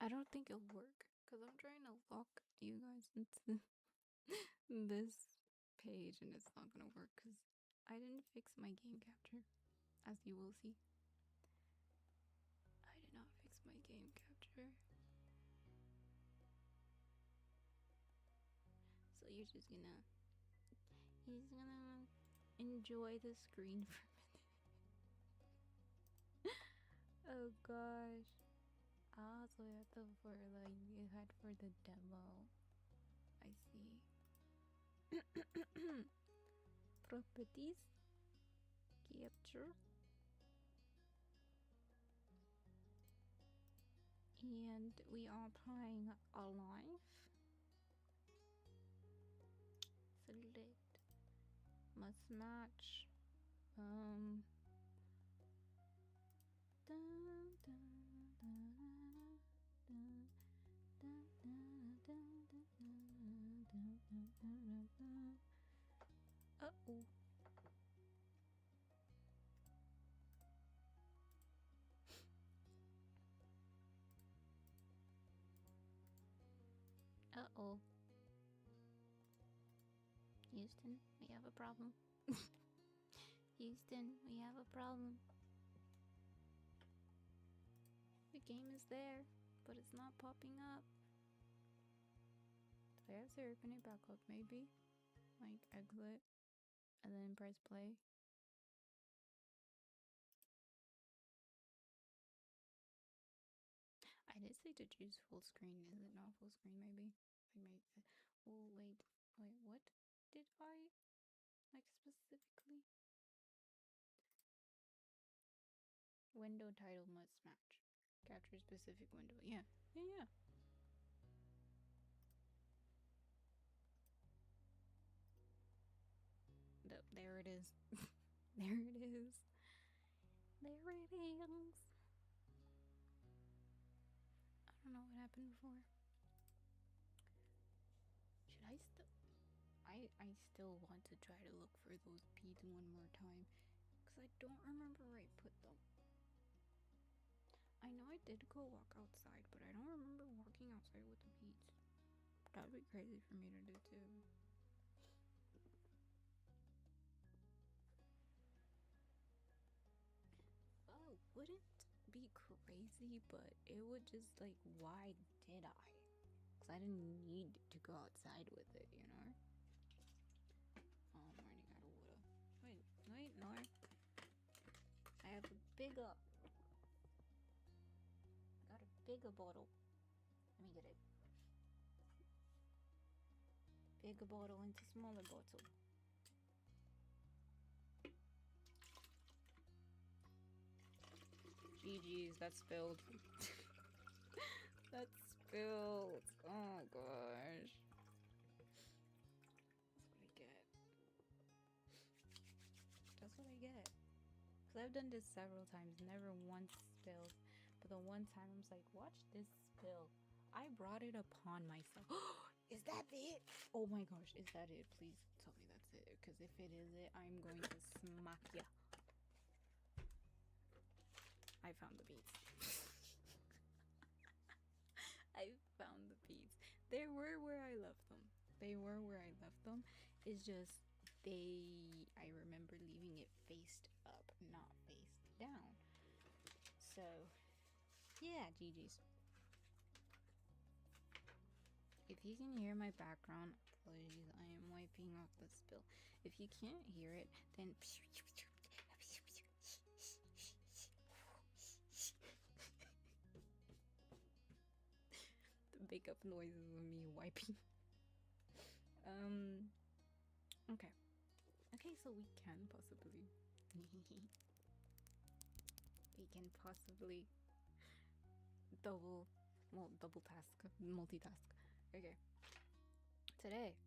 I don't think it'll work because I'm trying to lock you guys into this page and it's not gonna work because I didn't fix my game capture, as you will see. I did not fix my game capture. So you're just gonna enjoy the screen for a minute. Oh gosh. Ah, so you have to you had for the demo. I see. Properties. Capture. And we are playing Alive. Select. Must match. Dun, dun, dun, dun, dun, dun, dun, dun, dun, dun, dun, dun. Uh-oh. Uh-oh. Houston, we have a problem. Houston, we have a problem. The game is there, but it's not popping up. Do I have to open it back up maybe? Like exit and then press play. I did say to choose full screen. Is it not full screen maybe? I made it. Oh wait, what did I like specifically? Window title must match. Capture specific window. Yeah. There it is. There it is. There it is. I don't know what happened before. Should I still... I still want to try to look for those beads one more time. Because I don't remember where I put them. I know I did go walk outside, but I don't remember walking outside with the beads. That'd be crazy for me to do too. Oh, wouldn't be crazy, but it would just like, why did I? Because I didn't need to go outside with it, you know? Oh, I'm running out of water. Wait, no. I have a bigger. I got a bigger bottle. Let me get it. Bigger bottle into smaller bottle. GG's, that's spilled. That's spilled. Oh gosh. That's what I get. That's what I get. Because I've done this several times, never once spilled. But the one time I was like, watch this spill. I brought it upon myself. Is that it? Oh my gosh, is that it? Please tell me that's it. Because if it is it, I'm going to smack ya. I found the beads. I found the beads. They were where I left them. It's just I remember leaving it faced up, not faced down. So yeah, GG's. If you can hear my background, apologies, I am wiping off the spill. If you can't hear it, then the makeup noises of me wiping. Okay, so we can possibly multitask. Okay. Today,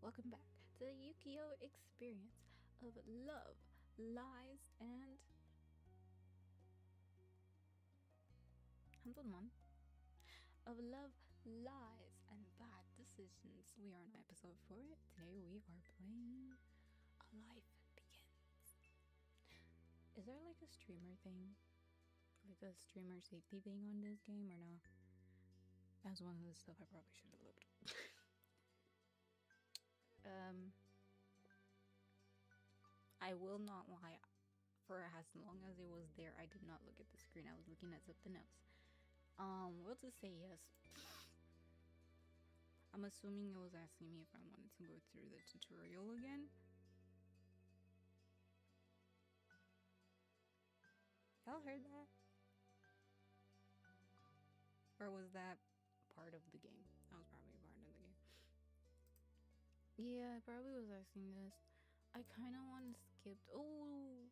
welcome back to the Ukiyo experience of love, lies, and of love, lies, and bad decisions. We are on episode 4. Today we are playing A Life Begins. Is there like a streamer thing? Like a streamer safety thing on this game or no? That's one of the stuff I probably should have looked. I will not lie. For as long as it was there, I did not look at the screen. I was looking at something else. We'll just say yes. I'm assuming it was asking me if I wanted to go through the tutorial again. Y'all heard that? Or was that part of the game? That was probably part of the game. Yeah, I probably was asking this. I kind of want to skip. Oh,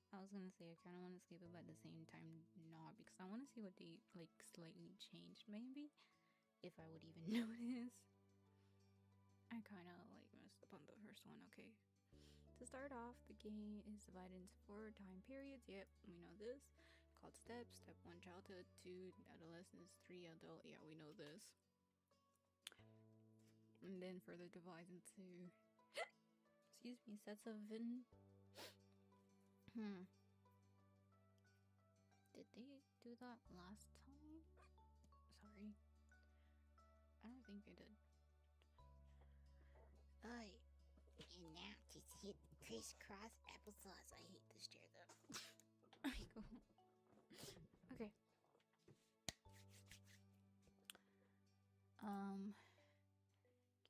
I was gonna say I kind of want to skip it, but at the same time, not, because I want to see what they like slightly changed. Maybe if I would even notice. I kind of like messed up on the first one. Okay. To start off, the game is divided into 4 time periods. Yep, we know this. Called steps. Step 1, childhood. 2, adolescence. 3, adult. Yeah, we know this. And then further divides into excuse me, sets of Did they do that last time? Sorry. I don't think they did. Alright. And now to hit crisscross applesauce. I hate this chair though. Okay. Can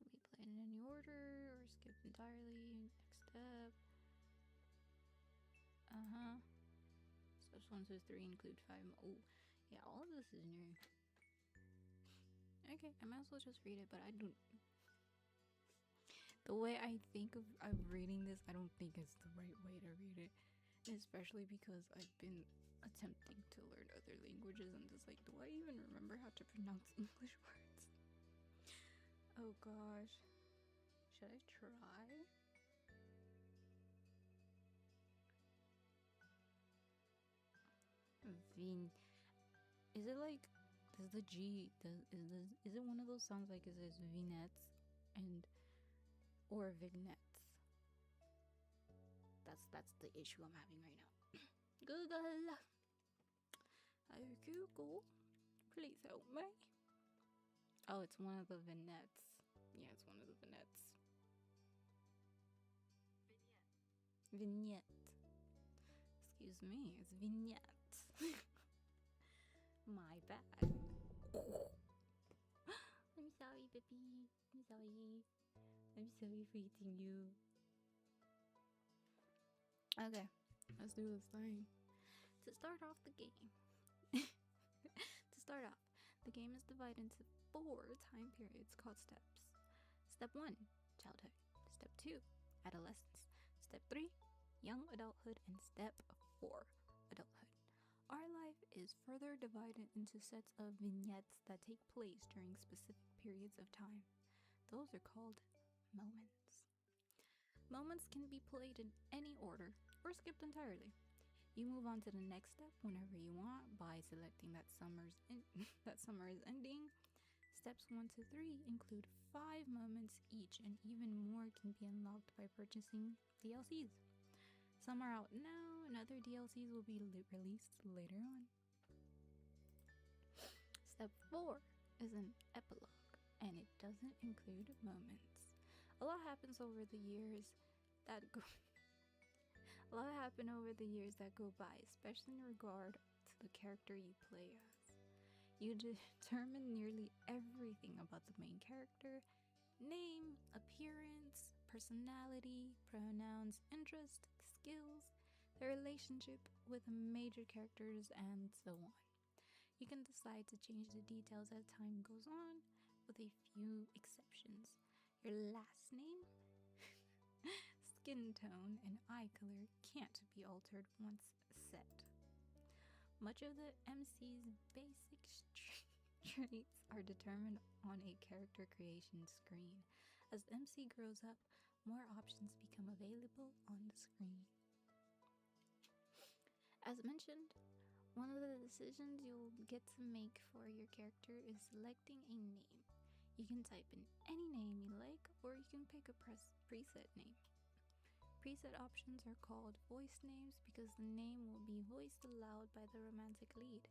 be played in any order or skipped entirely. Next step. Steps 1 through 3 include 5. Oh, yeah, all of this is new. Okay, I might as well just read it, but I don't. The way I think of reading this, I don't think it's the right way to read it. Especially because I've been attempting to learn other languages and just like, do I even remember how to pronounce English words? Oh gosh. Should I try? Is it like, does the G, is it one of those sounds like it says vignettes and or vignettes? That's the issue I'm having right now. Google, hi Google, please help me. Oh, it's one of the vignettes. Yeah, it's one of the vignettes. Vignette. Excuse me, it's vignette. My bad. I'm sorry, baby. I'm sorry. I'm sorry for eating you. Okay, let's do this thing. To start off the game. The game is divided into 4 time periods called steps. Step 1, childhood. Step 2, adolescence. Step 3, young adulthood. And step 4, adulthood. Our life is further divided into sets of vignettes that take place during specific periods of time. Those are called moments. Moments can be played in any order or skipped entirely. You move on to the next step whenever you want by selecting that summer is ending. Steps 1 to 3 include 5 moments each, and even more can be unlocked by purchasing DLCs. Some are out now, and other DLCs will be released later on. Step 4 is an epilogue, and it doesn't include moments. A lot happens over the years that go by, especially in regard to the character you play as. You determine nearly everything about the main character: name, appearance, personality, pronouns, interest, skills, their relationship with major characters, and so on. You can decide to change the details as time goes on, with a few exceptions. Your last name, skin tone, and eye color can't be altered once set. Much of the MC's basic traits are determined on a character creation screen. As the MC grows up, more options become available on the screen. As mentioned, one of the decisions you'll get to make for your character is selecting a name. You can type in any name you like, or you can pick a preset name. Preset options are called voice names because the name will be voiced aloud by the romantic lead.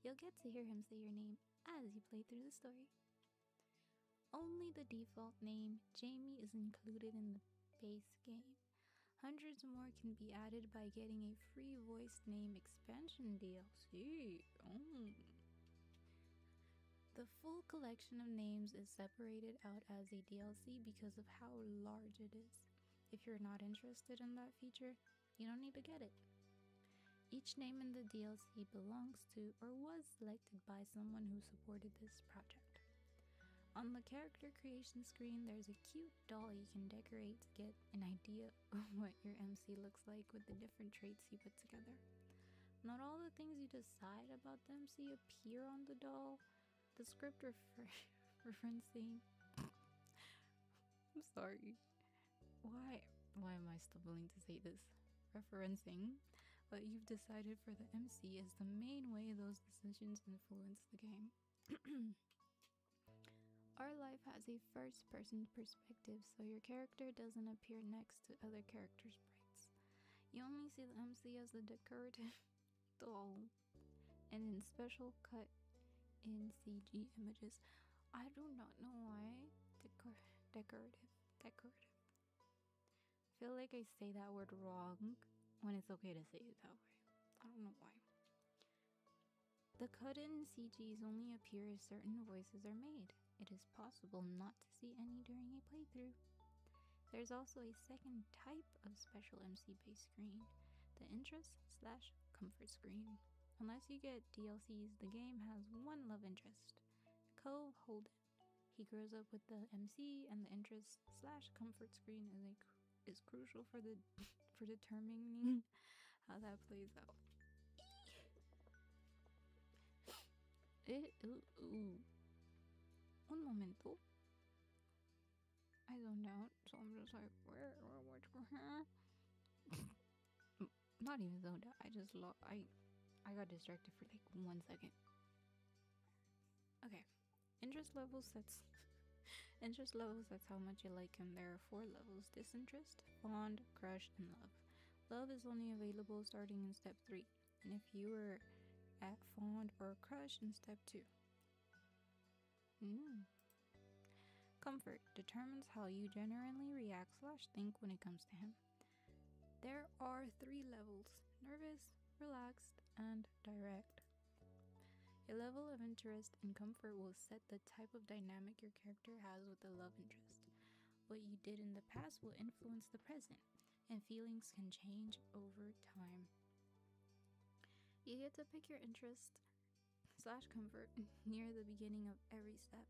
You'll get to hear him say your name as you play through the story. Only the default name, Jamie, is included in the base game. Hundreds more can be added by getting a free voiced name expansion DLC. The full collection of names is separated out as a DLC because of how large it is. If you're not interested in that feature, you don't need to get it. Each name in the DLC belongs to or was selected by someone who supported this project. On the character creation screen, there's a cute doll you can decorate to get an idea of what your MC looks like with the different traits you put together. Not all the things you decide about the MC appear on the doll. The script referencing... I'm sorry. Why am I stumbling to say this? Referencing what you've decided for the MC is the main way those decisions influence the game. Our life has a first-person perspective, so your character doesn't appear next to other characters' sprites. You only see the MC as the decorative doll, and in special cut in CG images. I do not know why decorative. Feel like I say that word wrong when it's okay to say it that way. I don't know why. The cut-in CGs only appear if certain voices are made. It is possible not to see any during a playthrough. There's also a second type of special MC-based screen, the interest/comfort screen. Unless you get DLCs, the game has one love interest, Cove Holden. He grows up with the MC, and the interest/comfort screen is crucial for determining how that plays out. Un momento. I zoned out, so I'm just like, what's going on? Not even zoned out. I got distracted for like 1 second. Okay. Interest level sets how much you like him. There are 4 levels: disinterest, fond, crush, and love. Love is only available starting in step 3, and if you were at fond or crush in step 2. Comfort determines how you generally react/think when it comes to him. There are 3 levels: nervous, relaxed, and direct. A level of interest and comfort will set the type of dynamic your character has with the love interest. What you did in the past will influence the present, and feelings can change over time. You get to pick your interest/comfort near the beginning of every step.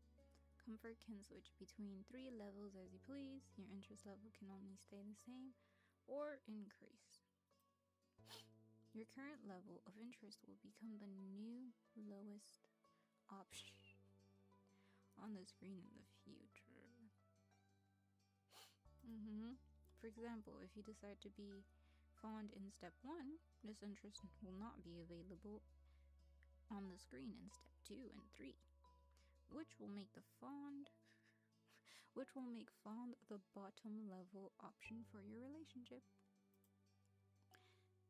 Comfort can switch between 3 levels as you please. Your interest level can only stay the same or increase. Your current level of interest will become the new lowest option on the screen in the future. For example, if you decide to be fond in step 1, this interest will not be available on the screen in step 2 and 3, which will make fond the bottom level option for your relationship.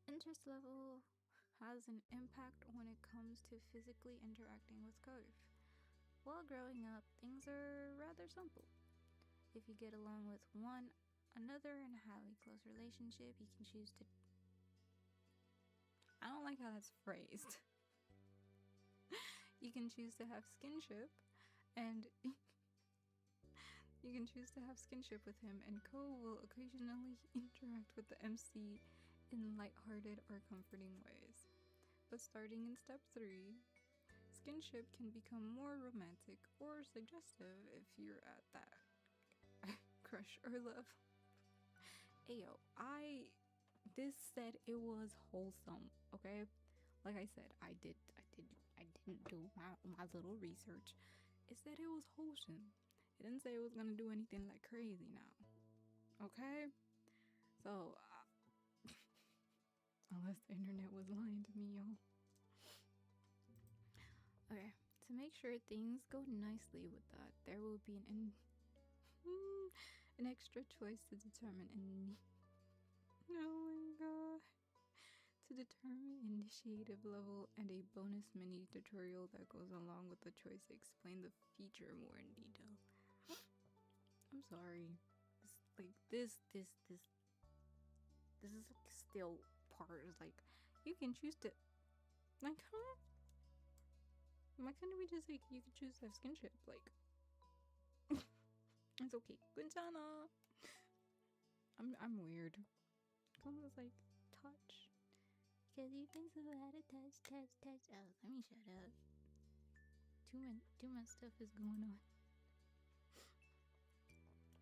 Interest level has an impact when it comes to physically interacting with Cove. While growing up, things are rather simple. If you get along with one another and have a close relationship, you can choose to... I don't like how that's phrased. You can choose to have skinship, and you can choose to have skinship with him, and Cove will occasionally interact with the MC in lighthearted or comforting ways. But starting in step 3, skinship can become more romantic or suggestive if you're at that crush or love. Ayo, this said it was wholesome, okay? Like I said, I didn't do my little research. It said it was wholesome. It didn't say it was gonna do anything like crazy now, okay? So, unless the internet was lying to me, y'all. Okay, to make sure things go nicely with that, there will be an extra choice to determine to determine initiative level and a bonus mini tutorial that goes along with the choice to explain the feature more in detail. I'm sorry. This is like still part is like you can choose to like huh? Why couldn't we just like you could choose to have skinship? Like it's okay. Guntana. I'm weird. Someone's like touch. Because you've been so bad at touch. Oh, let me shut up. Too much stuff is going on.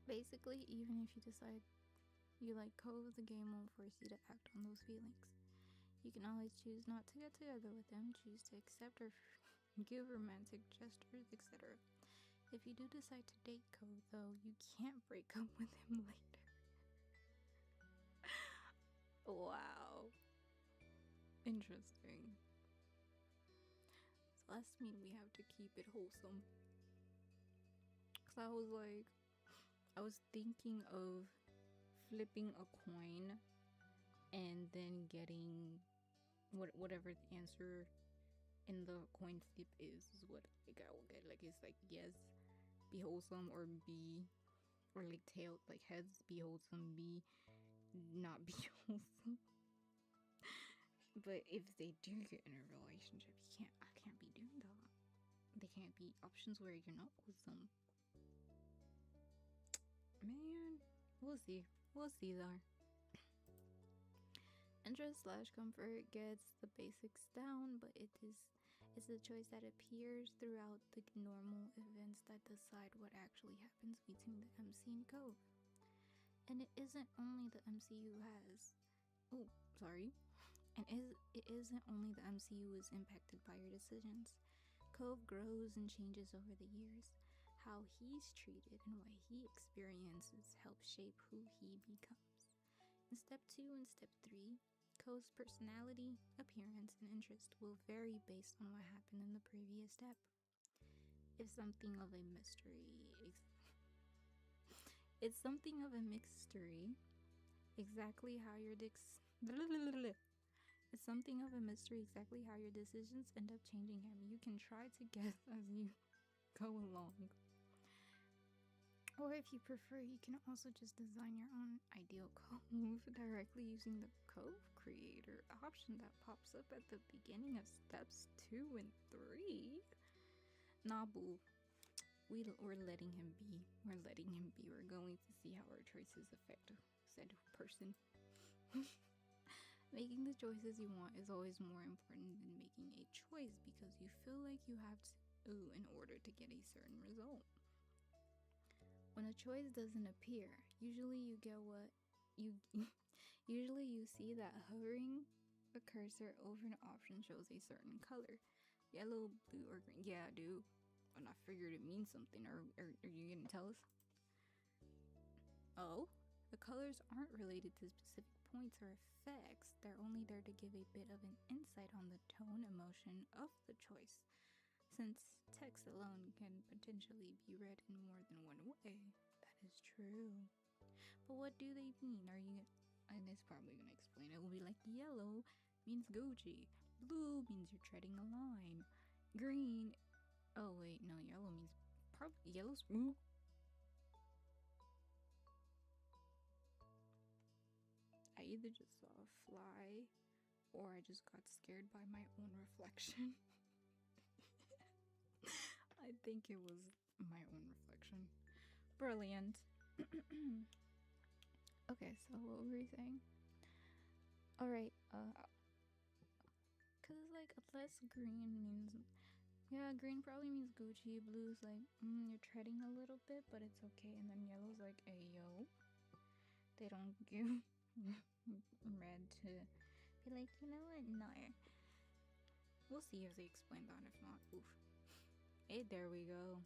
Basically, even if you decide you like Cove, the game won't force you to act on those feelings. You can always choose not to get together with them, choose to accept or give romantic gestures, etc. If you do decide to date Cove, though, you can't break up with him later. Wow. Interesting. So that's mean we have to keep it wholesome. Cause I was thinking of flipping a coin and then getting whatever the answer in the coin flip is what like I will get. Like it's like yes, be wholesome, or be, or like tail, like heads, be wholesome, be not be wholesome. But if they do get in a relationship, I can't be doing that. They can't be options where you're not wholesome. Man, we'll see though. Interest / comfort gets the basics down, but it's a choice that appears throughout the normal events that decide what actually happens between the MC and Cove. And it isn't only the MCU has. Oh, sorry. And it isn't only the MCU is impacted by your decisions. Cove grows and changes over the years. How he's treated and what he experiences help shape who he becomes. In step 2 and step 3, Cove's personality, appearance, and interest will vary based on what happened in the previous step. It's something of a mystery. It's something of a mystery. Exactly how your It's something of a mystery exactly how your decisions end up changing him. You can try to guess as you go along. Or if you prefer, you can also just design your own ideal Cove directly using the Cove Creator option that pops up at the beginning of steps 2 and 3. Nah, boo. We're letting him be. We're going to see how our choices affect said person. Making the choices you want is always more important than making a choice because you feel like you have to in order to get a certain result. When a choice doesn't appear, usually you get what you usually you see that hovering a cursor over an option shows a certain color. Yellow, blue, or green. Yeah, I do. And I figured it means something. Or are you gonna tell us? Oh? The colors aren't related to specific points or effects. They're only there to give a bit of an insight on the tone emotion of the choice. Since text alone can potentially be read in more than one way. That is true. But what do they mean? And it's probably gonna explain. It will be like yellow means Gucci. Blue means you're treading a line. Green. Oh wait, no, yellow means probably yellow's. I either just saw a fly or I just got scared by my own reflection. I think it was my own reflection. Brilliant. Okay, so what were we saying? Alright, cause like less green means, yeah, green probably means Gucci. Blue's like, you're treading a little bit, but it's okay. And then yellow's like, ayo. They don't give red to be like, you know what, no. We'll see if they explain that. If not, oof. Hey, there we go.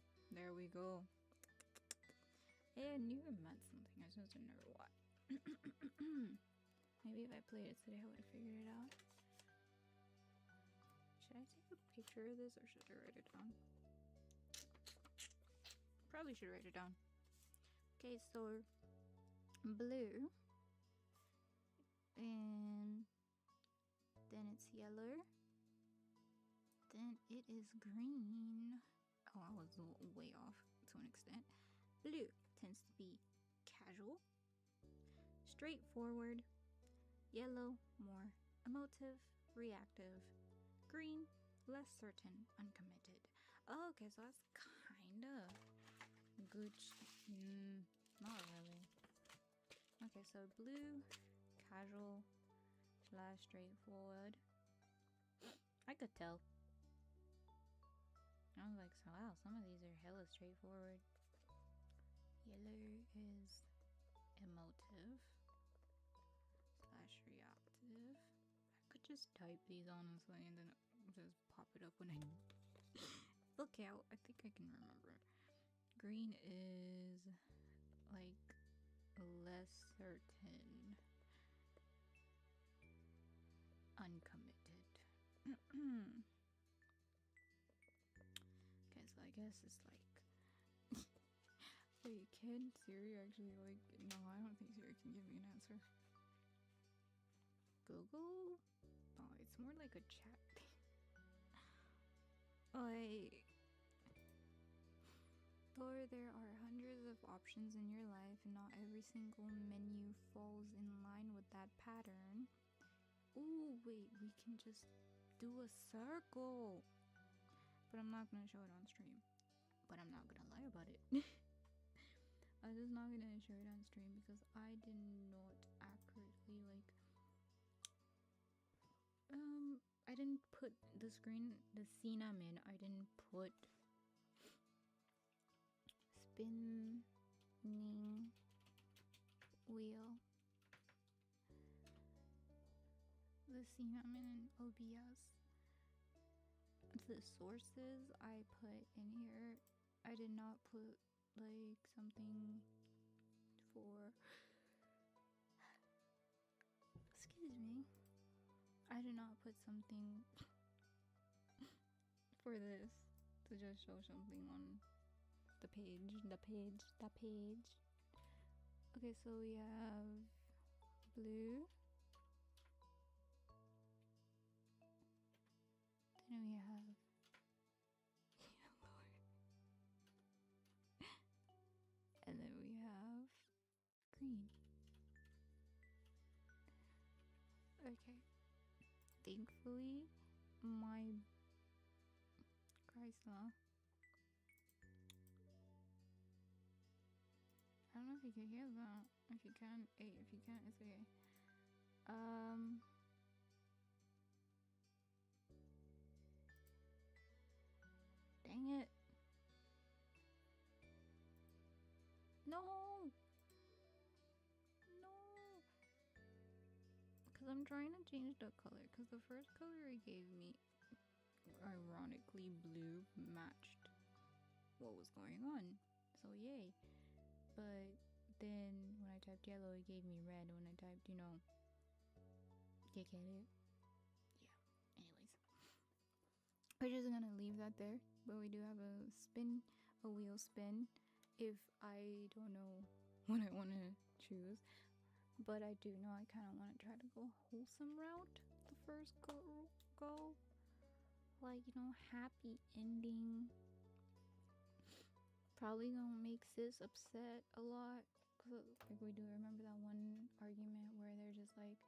Hey, I knew I meant something. I just didn't know what. Maybe if I played it today, I would have figured it out. Should I take a picture of this or should I write it down? Probably should write it down. Okay, so blue and then it's yellow, then it is green. Oh, I was way off to an extent. Blue tends to be casual, straightforward. Yellow, more emotive, reactive. Green, less certain, uncommitted. Oh, okay, so that's kinda good. Not really. Okay, so blue, casual, slash straightforward. I could tell. I was like, so wow, some of these are hella straightforward. Yellow is emotive slash reactive. I could just type these honestly and then just pop it up when I look out. I think I can remember. Green is like less certain, uncommitted. Okay, so I guess it's like wait, can Siri actually like no, I don't think Siri can give me an answer. Google? Oh, it's more like a chat thing. Like, though there are hundreds of options in your life and not every single menu falls in line with that pattern. Ooh, wait, we can just do a circle. But I'm not gonna show it on stream. But I'm not gonna lie about it. I'm just not gonna show it on stream because I did not accurately like I didn't put the cinnamon, I didn't put spinning wheel. The cinnamon and OBS. The sources I put in here, I did not put like something for, excuse me, I did not put something for this to just show something on the page. Okay, so we have blue, then we have yellow, and then we have green. Okay, thankfully my Chrysler, I don't know if you can hear that. If you can, hey, if you can't, it's okay. Dang it. No! Because I'm trying to change the color. Because the first color he gave me, ironically, blue matched what was going on. So, yay. But then when I typed yellow, it gave me red. When I typed, you know, get it? Yeah. Anyways. We're just gonna leave that there. But we do have a wheel spin. If I don't know what I want to choose. But I do know I kind of want to try to go wholesome route. The first go. Like, you know, happy ending. Probably gonna make sis upset a lot. Cause like we do remember that one argument where they're just like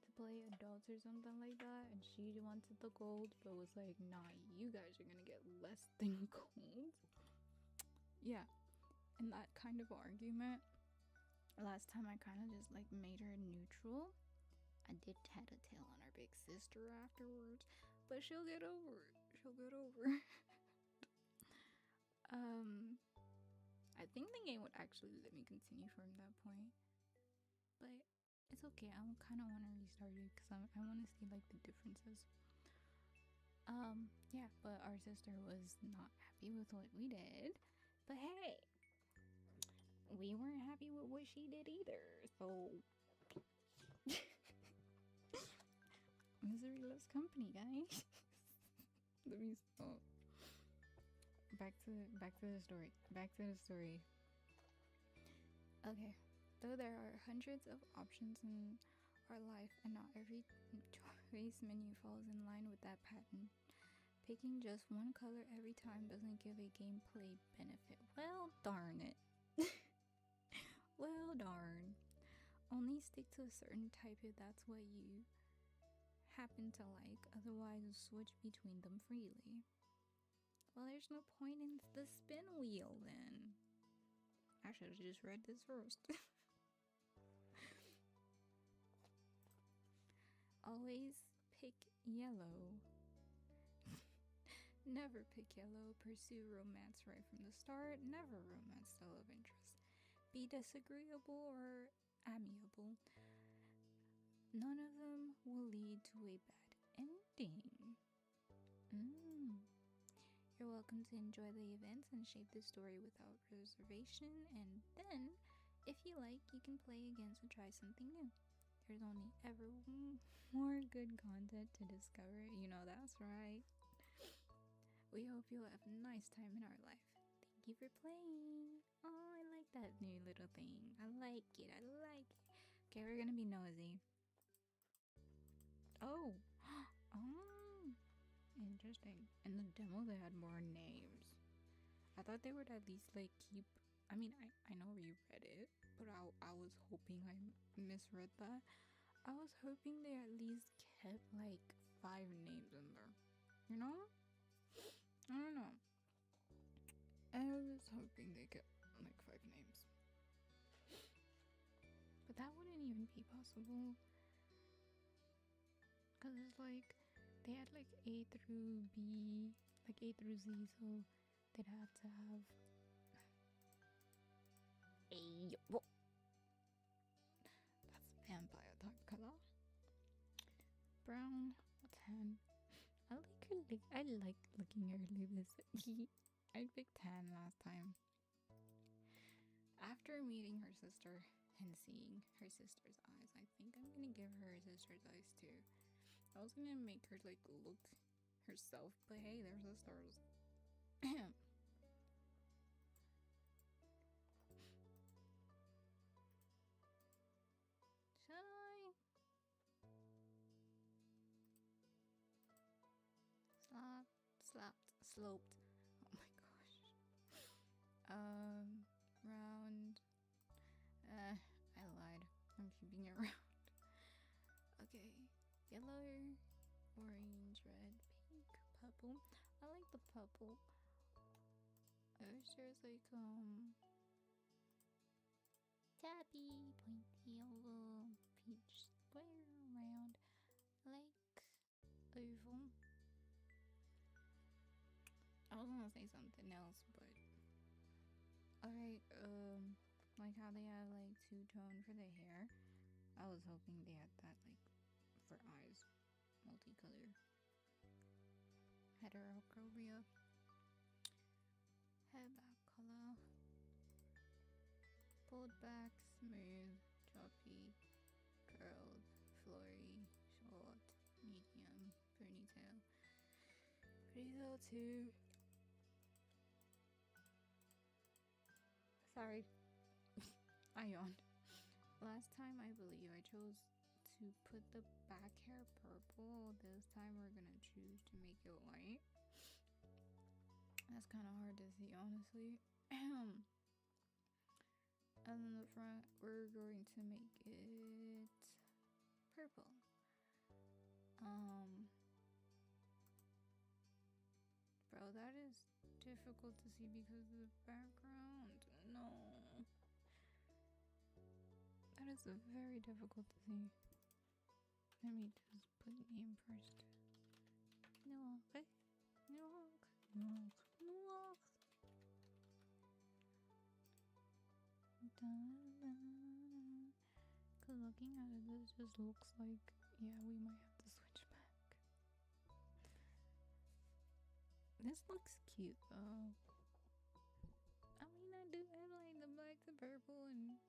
to play adults or something like that. And she wanted the gold, but was like, nah, you guys are gonna get less than gold. Yeah. And that kind of argument. Last time I kind of just like made her neutral. I did tattletale on her big sister afterwards, but she'll get over it. I think the game would actually let me continue from that point, but it's okay. I kind of want to restart it because I want to see like the differences. Yeah, but our sister was not happy with what we did, but hey, we weren't happy with what she did either, so misery loves company, guys. Let me stop. Back to the story. Okay, though there are hundreds of options in our life and not every race menu falls in line with that pattern. Picking just one color every time doesn't give a gameplay benefit. Well, darn it. Well, darn. Only stick to a certain type if that's what you happen to like, otherwise switch between them freely. Well, there's no point in the spin wheel then. I should have just read this first. Always pick yellow. Never pick yellow. Pursue romance right from the start. Never romance the love interest. Be disagreeable or amiable. None of them will lead to a bad ending. You're welcome to enjoy the events and shape the story without reservation, and then, if you like, you can play again to try something new. There's only ever more good content to discover, you know that's right. We hope you'll have a nice time in our life. Thank you for playing. Oh, I like that new little thing. I like it. Okay, we're gonna be nosy. Oh. Oh. Interesting. In the demo they had more names. I thought they would at least like keep, I mean, I know you read it, but I was hoping I misread that. I was hoping they at least kept like 5 names in there. You know? I don't know. I was hoping they kept like 5 names. But that wouldn't even be possible. Cause it's like they had like A through B, like A through Z, so they'd have to have A. Whoa. That's vampire type color. Brown, 10. I like her. I like looking at her like this. I picked 10 last time. After meeting her sister and seeing her sister's eyes, I think I'm gonna give her sister's eyes too. I was gonna make her like look herself, but hey, there's the stars. Should I? Sloped. Oh my gosh. Round. I lied. I'm keeping it round. Okay. Yellow, orange, red, pink, purple. I like the purple. I wish there's like tabby, pointy, oval, peach, square, round, like oval. I was gonna say something else, but alright, like how they have like 2-tone for the hair. I was hoping they had that like for eyes, multicolor. Heterochromia. Hair back color. Pulled back, smooth, choppy, curled, flory, short, medium, ponytail. Ponytail too. Sorry. I yawned. Last time I believe I chose to put the back hair purple. This time we're gonna choose to make it white. That's kind of hard to see, honestly. And then the front, we're going to make it purple. Bro, that is difficult to see because of the background. No. That is very difficult to see. Let me just put name first. No, okay. No. Cause looking at it, this just looks like, yeah, we might have to switch back. This looks cute though. I mean, I like the black, the purple, and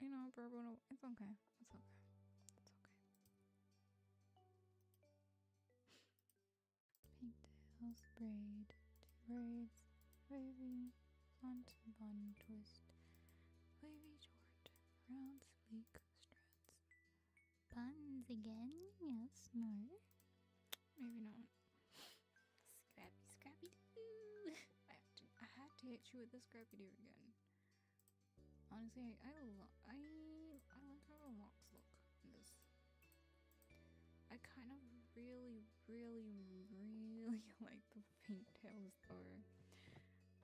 you know, purple. It's okay. It's okay. It's okay. Pigtails, braid, 2 braids, wavy, onto bun twist, wavy short, round sleek strands, buns again? Yes, no. Maybe not. Scrappy Doo. I had to hit you with the Scrappy Doo again. Honestly, I like how the locks look in this. I kind of really like the pigtails though.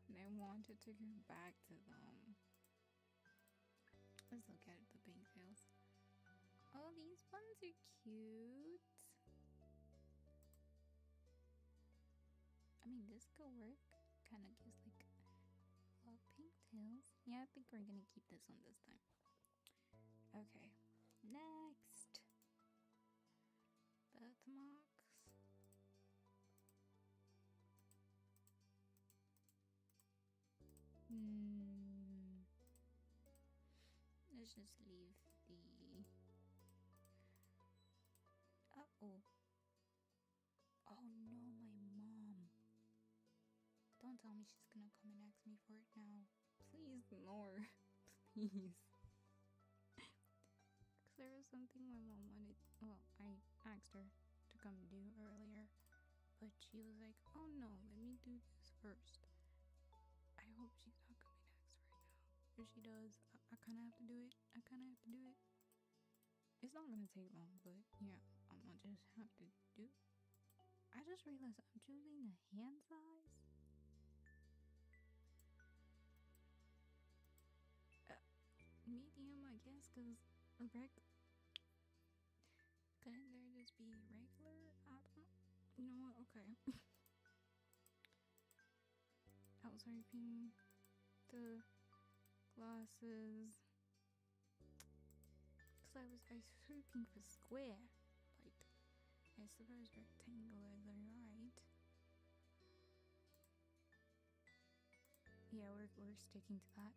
And I wanted to go back to them. Let's look at the pigtails. Oh, these ones are cute. I mean, this could work. Kind of gives like pigtails. Yeah, I think we're gonna keep this one this time. Okay, next. Birthmarks. Let's just leave the... Uh-oh. Oh no, my mom. Don't tell me she's gonna come and ask me for it now. Please, no. Please. Because there was something my mom wanted. Well, I asked her to come do earlier. But she was like, oh no, let me do this first. I hope she's not coming to ask right now. If she does, I kind of have to do it. It's not gonna take long, but yeah, I'm gonna just have to do it. I just realized I'm choosing the hand size. Medium, I guess, because couldn't there just be regular? I don't. You know what? Okay. I was hoping the glasses, because I was hoping for square, like I suppose rectangular is right. Yeah, we're sticking to that.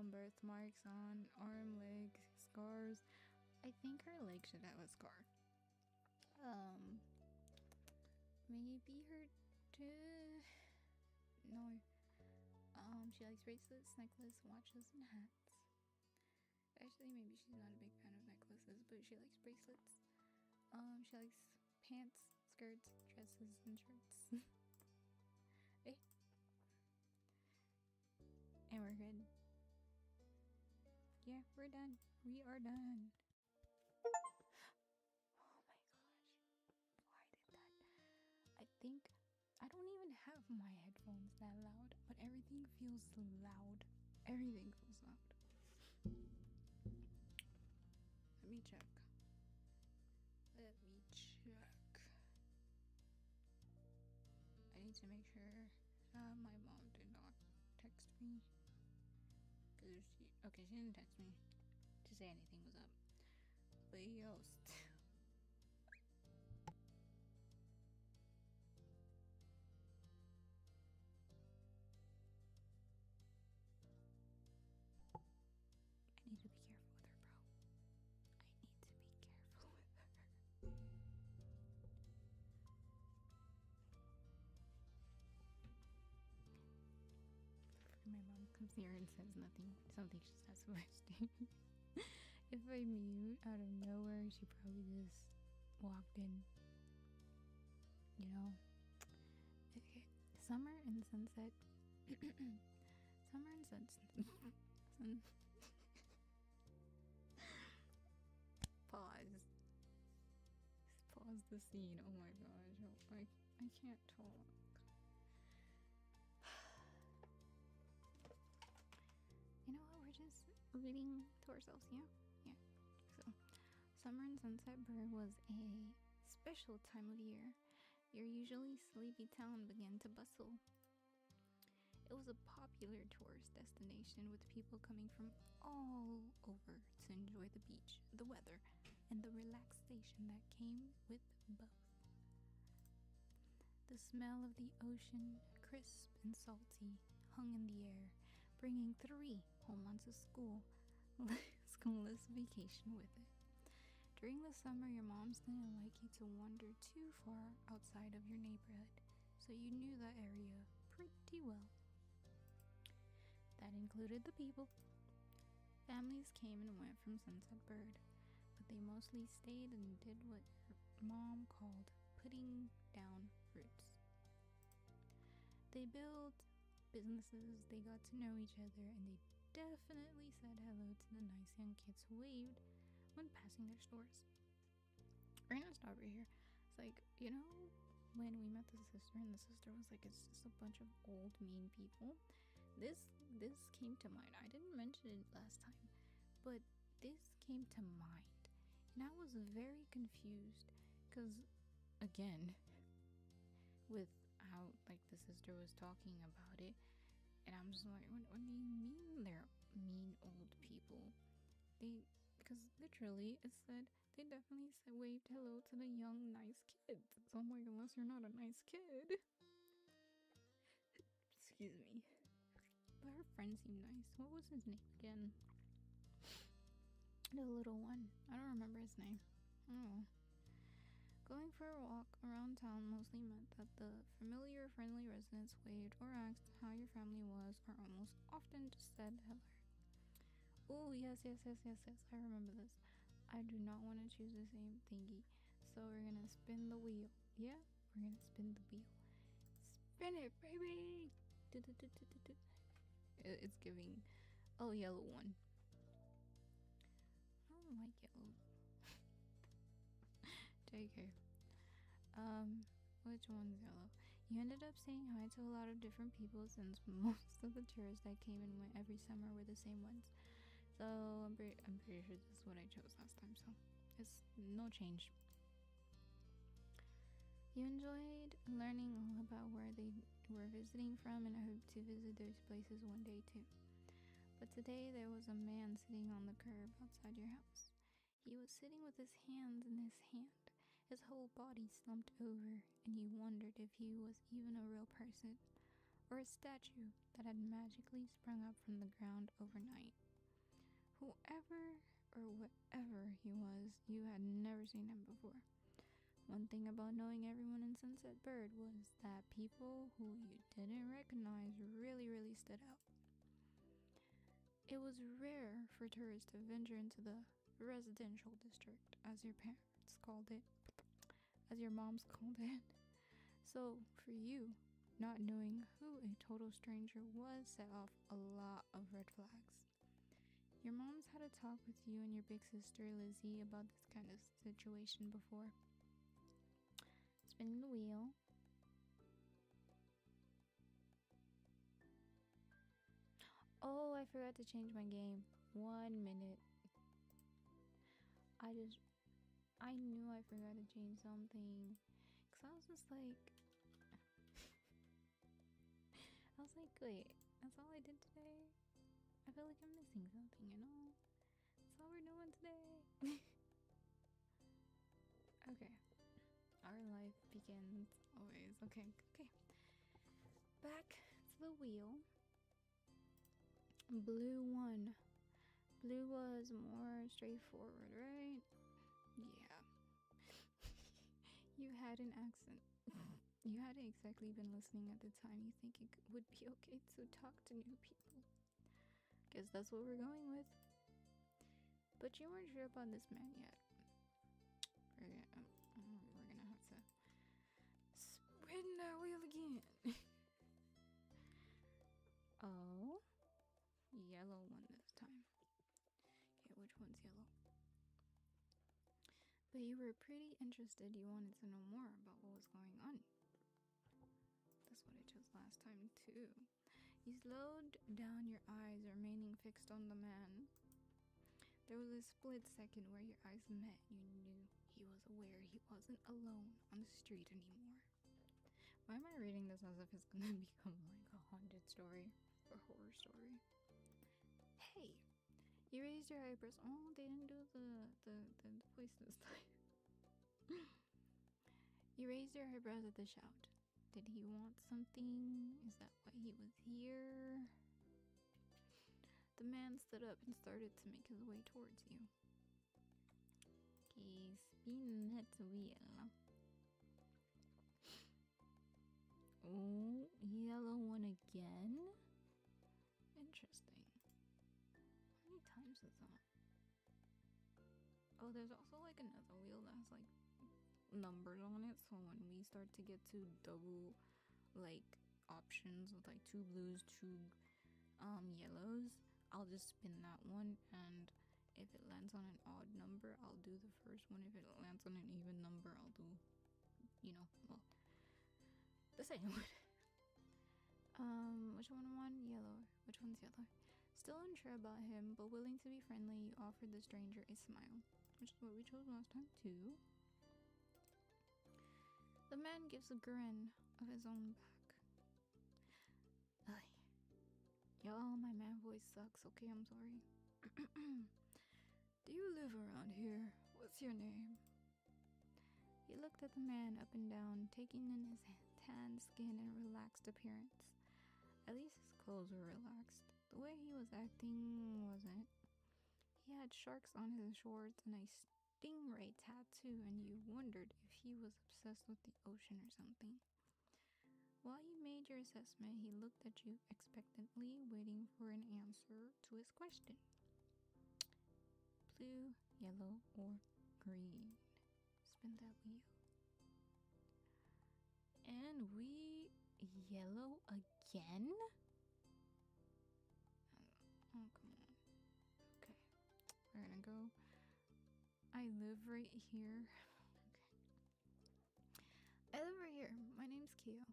Birthmarks on arm, leg, scars. I think her leg should have a scar. Maybe her no. She likes bracelets, necklace, watches, and hats. Actually, maybe she's not a big fan of necklaces, but she likes bracelets. She likes pants, skirts, dresses, and shirts. Okay. And we're good. Yeah, we're done. We are done. Oh my gosh. Why did that? I think I don't even have my headphones that loud, but everything feels loud. Everything feels loud. Let me check. I need to make sure my mom did not text me. Cause she didn't text me to say anything was up. But yo, I need to be careful with her, bro. I need to be careful with her. My mom comes here and says something she's not supposed to. If I mute out of nowhere, she probably just walked in. You know? Okay. Summer and sunset. Summer and sunset. Pause. Pause the scene. Oh my gosh. I can't talk. You know what? We're just reading to ourselves, yeah? Yeah. So, summer and sunset bird was a special time of year. Your usually sleepy town began to bustle. It was a popular tourist destination with people coming from all over to enjoy the beach, the weather, and the relaxation that came with both. The smell of the ocean, crisp and salty, hung in the air, bringing 3 whole months of schoolless vacation with it. During the summer, your moms didn't like you to wander too far outside of your neighborhood, so you knew that area pretty well. That included the people. Families came and went from Sunset Bird. they mostly stayed and did what her mom called putting down roots. They built businesses, they got to know each other, and they definitely said hello to the nice young kids who waved when passing their stores. We're gonna stop right here. It's like, you know, when we met the sister and the sister was like, it's just a bunch of old mean people. This came to mind. I didn't mention it last time, but this came to mind. And I was very confused because, again, with how like the sister was talking about it, and I'm just like, what do you mean they're mean old people? Because literally it said they definitely said waved hello to the young nice kids. So I'm like, unless you're not a nice kid. Excuse me. But her friend seemed nice. What was his name again? The little one. I don't remember his name. Oh. Going for a walk around town mostly meant that the familiar, friendly residents waved or asked how your family was, or almost often just said hello. Oh, yes. I remember this. I do not want to choose the same thingy. So we're gonna spin the wheel. Yeah? We're gonna spin the wheel. Spin it, baby! It's giving. Oh, yellow one. I don't like yellow. JK. Which one's yellow? You ended up saying hi to a lot of different people since most of the tourists that came and went every summer were the same ones. So I'm pretty sure this is what I chose last time, so it's no change. You enjoyed learning all about where they were visiting from, and I hope to visit those places one day too. But today there was a man sitting on the curb outside your house. He was sitting with his hands in his hand, his whole body slumped over, and you wondered if he was even a real person, or a statue that had magically sprung up from the ground overnight. Whoever or whatever he was, you had never seen him before. One thing about knowing everyone in Sunset Bird was that people who you didn't recognize really stood out. It was rare for tourists to venture into the residential district, as your parents called it, as your moms called it. So for you, not knowing who a total stranger was set off a lot of red flags. Your moms had a talk with you and your big sister Lizzie about this kind of situation before. Spinning the wheel. Oh, I forgot to change my game. 1 minute. I knew I forgot to change something. Cause I was just like, wait, that's all I did today? I feel like I'm missing something, you know? That's all we're doing today. Okay. Our life begins always. Okay. Back to the wheel. Blue one. Blue was more straightforward, right? Yeah. You had an accent. You hadn't exactly been listening at the time. You think it would be okay to talk to new people. Guess that's what we're going with. But you weren't sure about this man yet. We're gonna have to spin that wheel again. Oh, yellow one this time. Okay, which one's yellow? But you were pretty interested. You wanted to know more about what was going on. That's what I chose last time too. You slowed down, your eyes remaining fixed on the man. There was a split second where your eyes met. You knew he was aware he wasn't alone on the street anymore. Why am I reading this as if it's gonna become like a haunted story or horror story? Hey! You raised your eyebrows. Oh, they didn't do the voice this time. You raised your eyebrows at the shout. Did he want something? Is that why he was here? The man stood up and started to make his way towards you. Okay, spin that wheel. Oh, yellow one again? Interesting. How many times is that? Oh, there's also like another wheel that has like numbers on it, so when we start to get to double like options with like 2 blues, 2 yellows, I'll just spin that one, and if it lands on an odd number, I'll do the first one. If it lands on an even number, I'll do, well, the second one. Which one? Yellow. Which one's yellow? Still unsure about him, but willing to be friendly, you offered the stranger a smile, which is what we chose last time too. The man gives a grin of his own back. Ay. Y'all, my man voice sucks, okay, I'm sorry. Do you live around here? What's your name? He looked at the man up and down, taking in his tan skin and relaxed appearance. At least his clothes were relaxed. The way he was acting wasn't. He had sharks on his shorts and a stingray tattoo, and you wondered if he was obsessed with the ocean or something. While you made your assessment, he looked at you expectantly, waiting for an answer to his question. Blue, yellow, or green? Spin that wheel. And we yellow again? Oh, come on. Okay. We're gonna go. I live right here. Okay. I live right here. My name's Kiyo.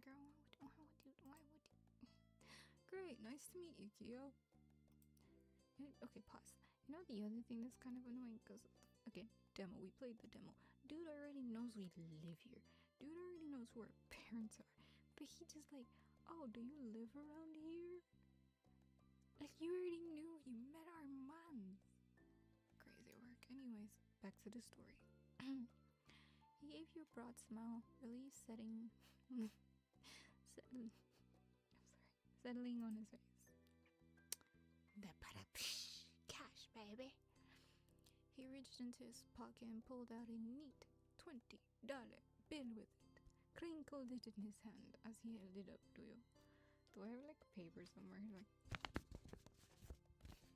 Girl, why would you? Great, nice to meet you, Kiyo. Okay, pause. You know the other thing that's kind of annoying? Because, okay, demo. We played the demo. Dude already knows we live here. Dude already knows who our parents are. But he just like, oh, do you live around here? Like, you already knew. You met our moms. Crazy work. Anyways, back to the story. He gave you a broad smile, really settling on his face. Cash, baby. He reached into his pocket and pulled out a neat $20 bill with it, crinkled it in his hand as he held it up to you. Do I have like paper somewhere? Like,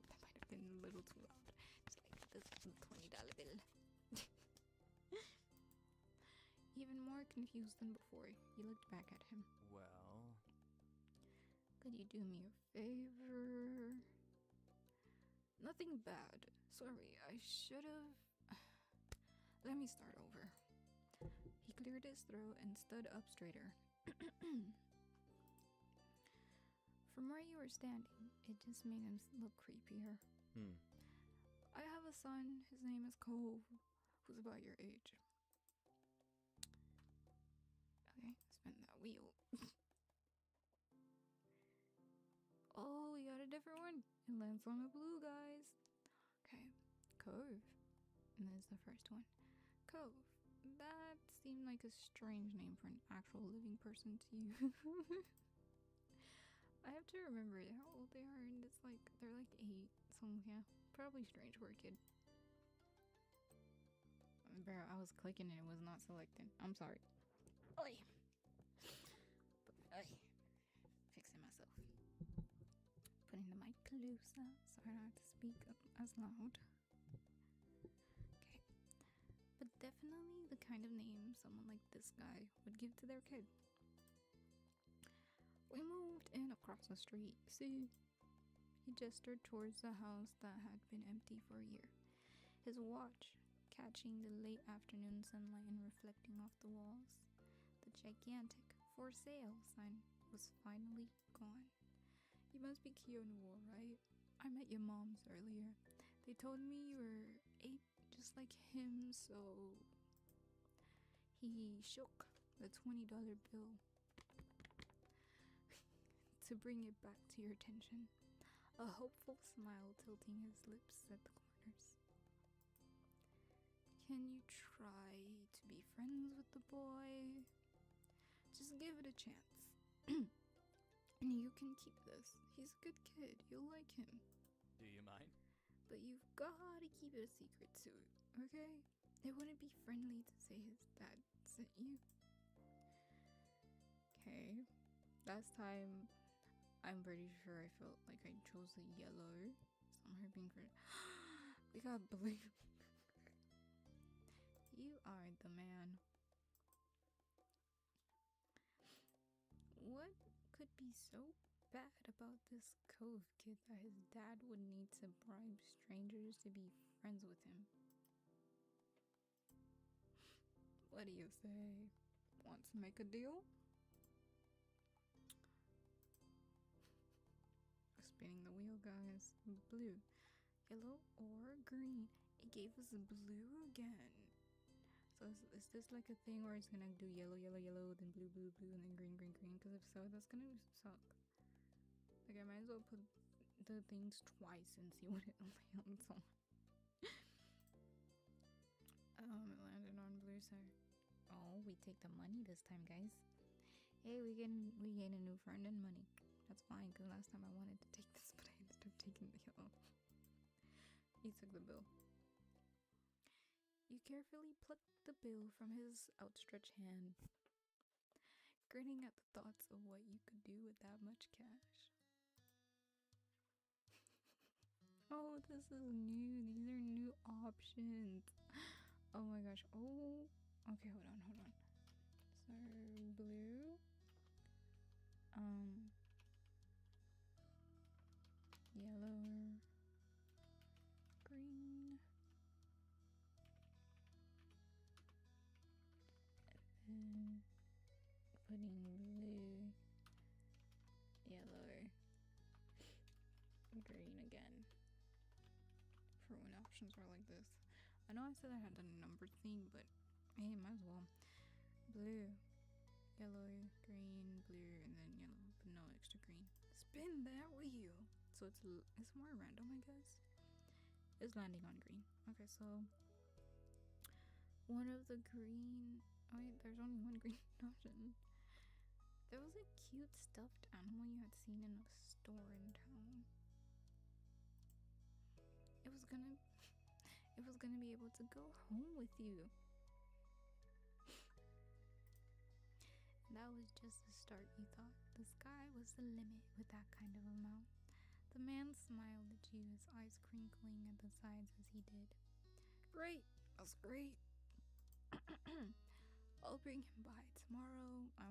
that might have been a little too loud. It's like, this is a $20 bill. Even more confused than before, you looked back at him. Well, could you do me a favor? Nothing bad. Sorry, I should've... Let me start over. He cleared his throat and stood up straighter. From where you were standing, it just made him look creepier. I have a son, his name is Cove, who's about your age. Okay, spin that wheel. Oh, we got a different one. It lands on a blue, guys. Okay, Cove. And there's the first one. Cove. That seemed like a strange name for an actual living person to you. I have to remember how old they are, and it's like, they're like 8. So yeah, probably strange for a kid. Bro, I was clicking and it was not selected. I'm sorry. Oi. Fixing myself. Putting the mic closer so I don't have to speak up as loud. Okay. But definitely the kind of name someone like this guy would give to their kid. We moved in across the street. See? He gestured towards the house that had been empty for a year. His watch catching the late afternoon sunlight and reflecting off the walls. The gigantic for sale sign was finally gone. You must be Kiyo Noor, right? I met your moms earlier. They told me you were 8 just like him, so... He shook the $20 bill to bring it back to your attention. A hopeful smile tilting his lips at the corners. Can you try to be friends with the boy? Just give it a chance. And you can keep this. He's a good kid. You'll like him. do you mind? But you've gotta keep it a secret too, okay? It wouldn't be friendly to say his dad sent you. Okay. Last time, I'm pretty sure I felt like I chose the yellow. So I'm hoping for... We got blue. You are the man. What could be so bad about this Cove kid that his dad would need to bribe strangers to be friends with him? What do you say? Want to make a deal? Spinning the wheel, guys. Blue, yellow, or green. It gave us blue again. So is this like a thing where it's gonna do yellow, yellow, yellow, then blue, blue, blue, and then green, green, green? Because if so, that's gonna suck. Like, I might as well put the things twice and see what it lands on. It landed on blue, so... Oh, we take the money this time, guys. Hey, we gain a new friend and money. That's fine, because last time I wanted to take this, but I ended up taking the yellow. He took the bill. You carefully plucked the bill from his outstretched hand, grinning at the thoughts of what you could do with that much cash. Oh, this is new. These are new options. Oh my gosh. Oh, okay, hold on. So, blue. Yellow. Green. And putting blue. Yellow. Green again. For when options are like this. I know I said I had a number thing, but hey, might as well. Blue, yellow, green, blue, and then yellow, but no extra green. Spin that wheel! So it's more random, I guess. It's landing on green. Okay, so one of the green... Oh wait, there's only one green option. There was a cute stuffed animal you had seen in a store in town. It was gonna be able to go home with you. That was just the start, you thought. The sky was the limit with that kind of amount. The man smiled at you, his eyes crinkling at the sides as he did. Great! That's great! I'll bring him by tomorrow. I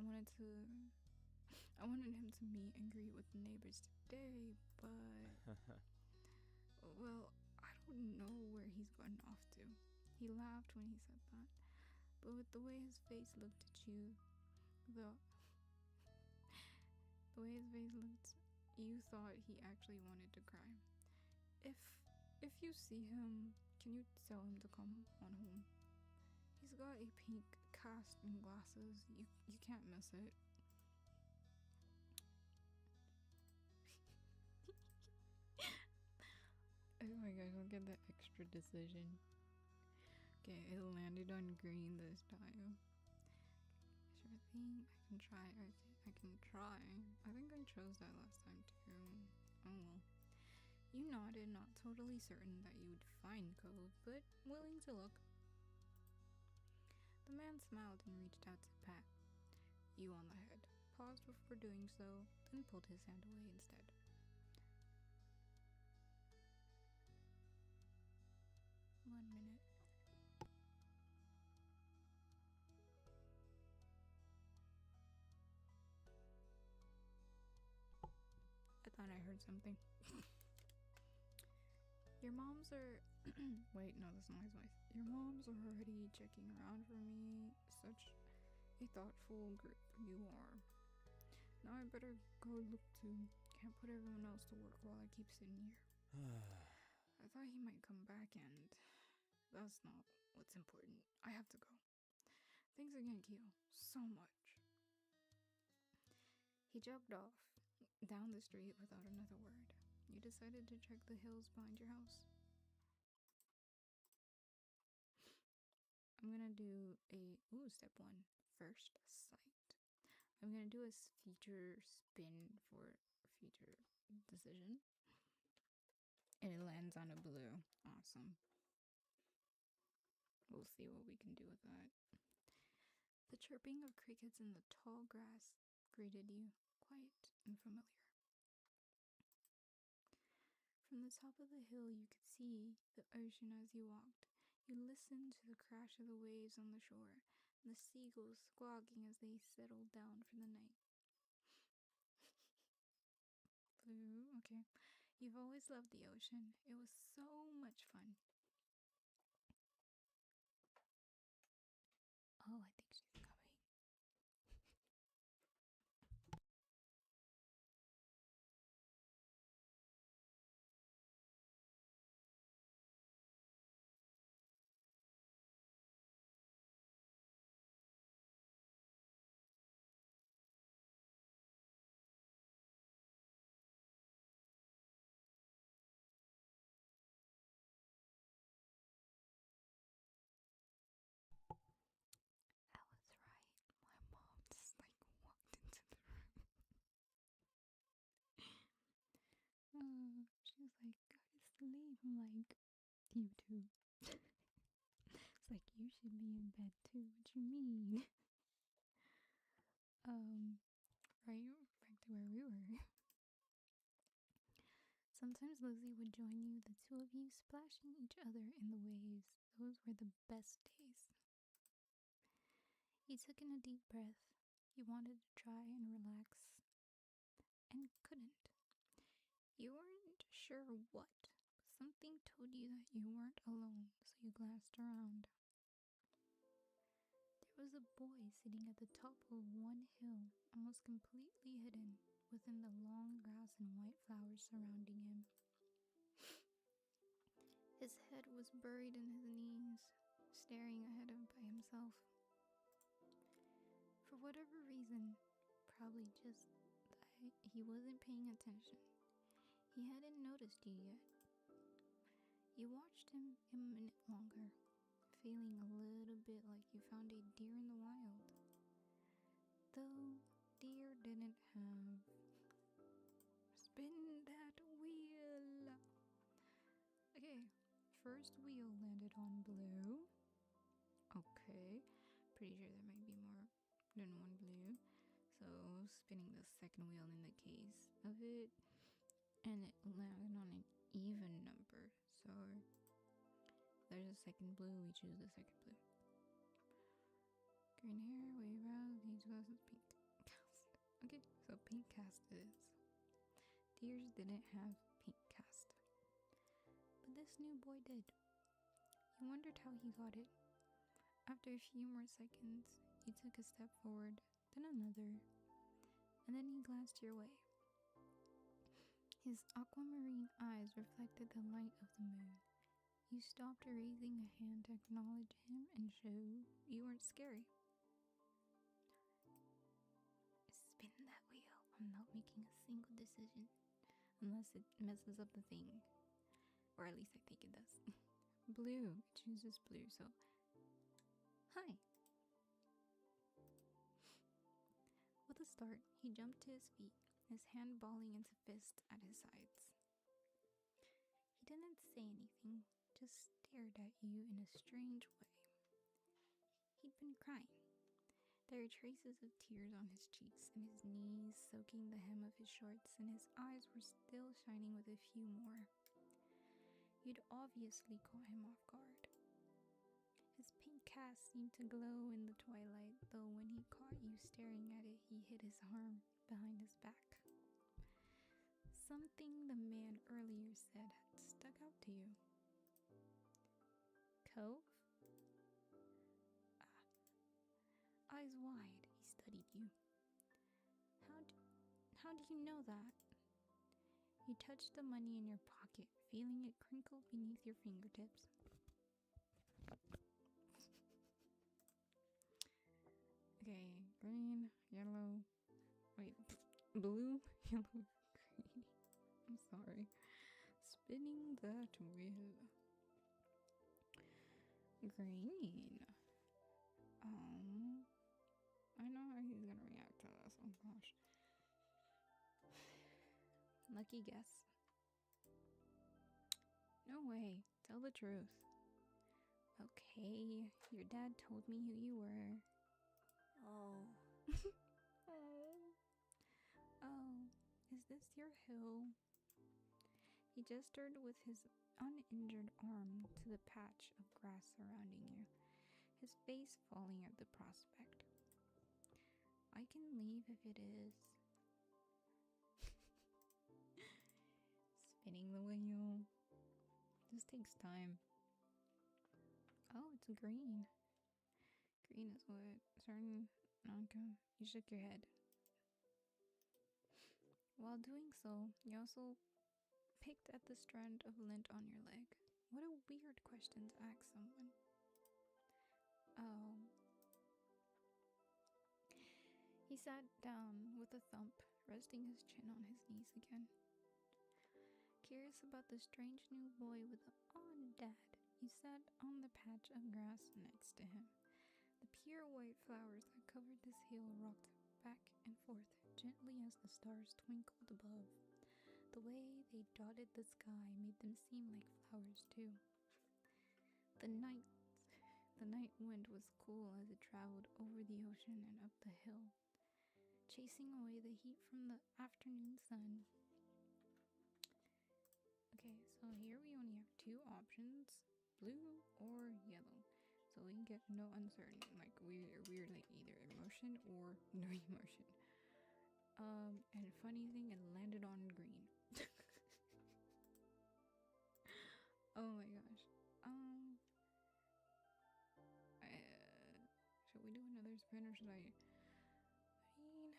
wanted him to meet and greet with the neighbors today, but... Well, I don't know where he's going off to. He laughed when he said that, but with the way his face looked at you, the way his face looked, you thought he actually wanted to cry. If you see him, can you tell him to come on home? He's got a pink cast and glasses. You can't miss it. Oh my gosh, look at the extra decision. Okay, it landed on green this time. Sure thing, I can try. I think I chose that last time too. Oh well. You nodded, not totally certain that you would find Cove, but willing to look. The man smiled and reached out to pat you on the head, paused before doing so, then pulled his hand away instead. One minute. I thought I heard something. Your moms are... Wait, no, that's not his voice. Your moms are already checking around for me. Such a thoughtful group you are. Now I better go look too. Can't put everyone else to work while I keep sitting here. I thought he might come back and... That's not what's important. I have to go. Thanks again, Ukiyo. So much. He jogged off down the street without another word. You decided to check the hills behind your house. I'm gonna do step 1. First sight. I'm gonna do a feature spin for feature decision. And it lands on a blue. Awesome. We'll see what we can do with that. The chirping of crickets in the tall grass greeted you, quiet and familiar. From the top of the hill, you could see the ocean as you walked. You listened to the crash of the waves on the shore, and the seagulls squawking as they settled down for the night. Blue, okay. You've always loved the ocean. It was so much fun. Oh, I think she's coming. I was right. My mom just walked into the room. She was like, go to sleep. I'm like, you too. It's like, you should be in bed too. What you mean? Right, back to where we were. Sometimes Lizzie would join you, the two of you splashing each other in the waves. Those were the best days. You took in a deep breath. You wanted to try and relax, and couldn't. You weren't sure what. Something told you that you weren't alone, so you glanced around. There was a boy sitting at the top of one hill, almost completely hidden within the long grass and white flowers surrounding him. His head was buried in his knees, staring ahead by himself. For whatever reason, probably just that he wasn't paying attention, he hadn't noticed you yet. You watched him a minute longer, feeling a little bit like you found a deer in the wild. Though deer didn't have... Spin that wheel! Okay, first wheel landed on blue. Okay, pretty sure there might be more than one blue. So spinning the second wheel in the case of it, and it landed on an even number. So there's a second blue, we choose the second blue. Green hair, wave brows, these glasses, pink cast. Okay, so pink cast it is. Deers didn't have pink cast, but this new boy did. You wondered how he got it. After a few more seconds, he took a step forward, then another, and then he glanced your way. His aquamarine eyes reflected the light of the moon. You stopped raising a hand to acknowledge him and show you weren't scary. Spin that wheel. I'm not making a single decision unless it messes up the thing. Or at least I think it does. Blue. It chooses blue, so... Hi. With a start, he jumped to his feet, his hand balling into fist at his sides. He didn't say anything, just stared at you in a strange way. He'd been crying. There were traces of tears on his cheeks and his knees soaking the hem of his shorts, and his eyes were still shining with a few more. You'd obviously caught him off guard. His pink cast seemed to glow in the twilight, though when he caught you staring at it, he hid his arm behind his back. Something the man earlier said had stuck out to you. Cove? Eyes wide, he studied you. How do you know that? You touched the money in your pocket, feeling it crinkle beneath your fingertips. Okay, green, yellow, wait, blue, yellow, green. I'm sorry. Spinning that wheel. Green. I know how he's gonna react to this. Oh gosh. Lucky guess. No way. Tell the truth. Okay, your dad told me who you were. Oh. Oh. Oh, is this your hill? He gestured with his uninjured arm to the patch of grass surrounding you, his face falling at the prospect. I can leave if it is. Spinning the wheel. This takes time. Oh, it's green. Green is what? Certain. Okay. You shook your head. While doing so, you also picked at the strand of lint on your leg. What a weird question to ask someone. Oh. He sat down with a thump, resting his chin on his knees again. Curious about the strange new boy with the odd dad, you sat on the patch of grass next to him. The pure white flowers that covered this hill rocked back and forth gently as the stars twinkled above. The way they dotted the sky made them seem like flowers too. The night wind was cool as it traveled over the ocean and up the hill, chasing away the heat from the afternoon sun. Okay, so here we only have two options, blue or yellow. So we get no uncertain, like we're like either emotion or no emotion. And funny thing, it landed on green. Oh my gosh. Should we do another spin or should I mean,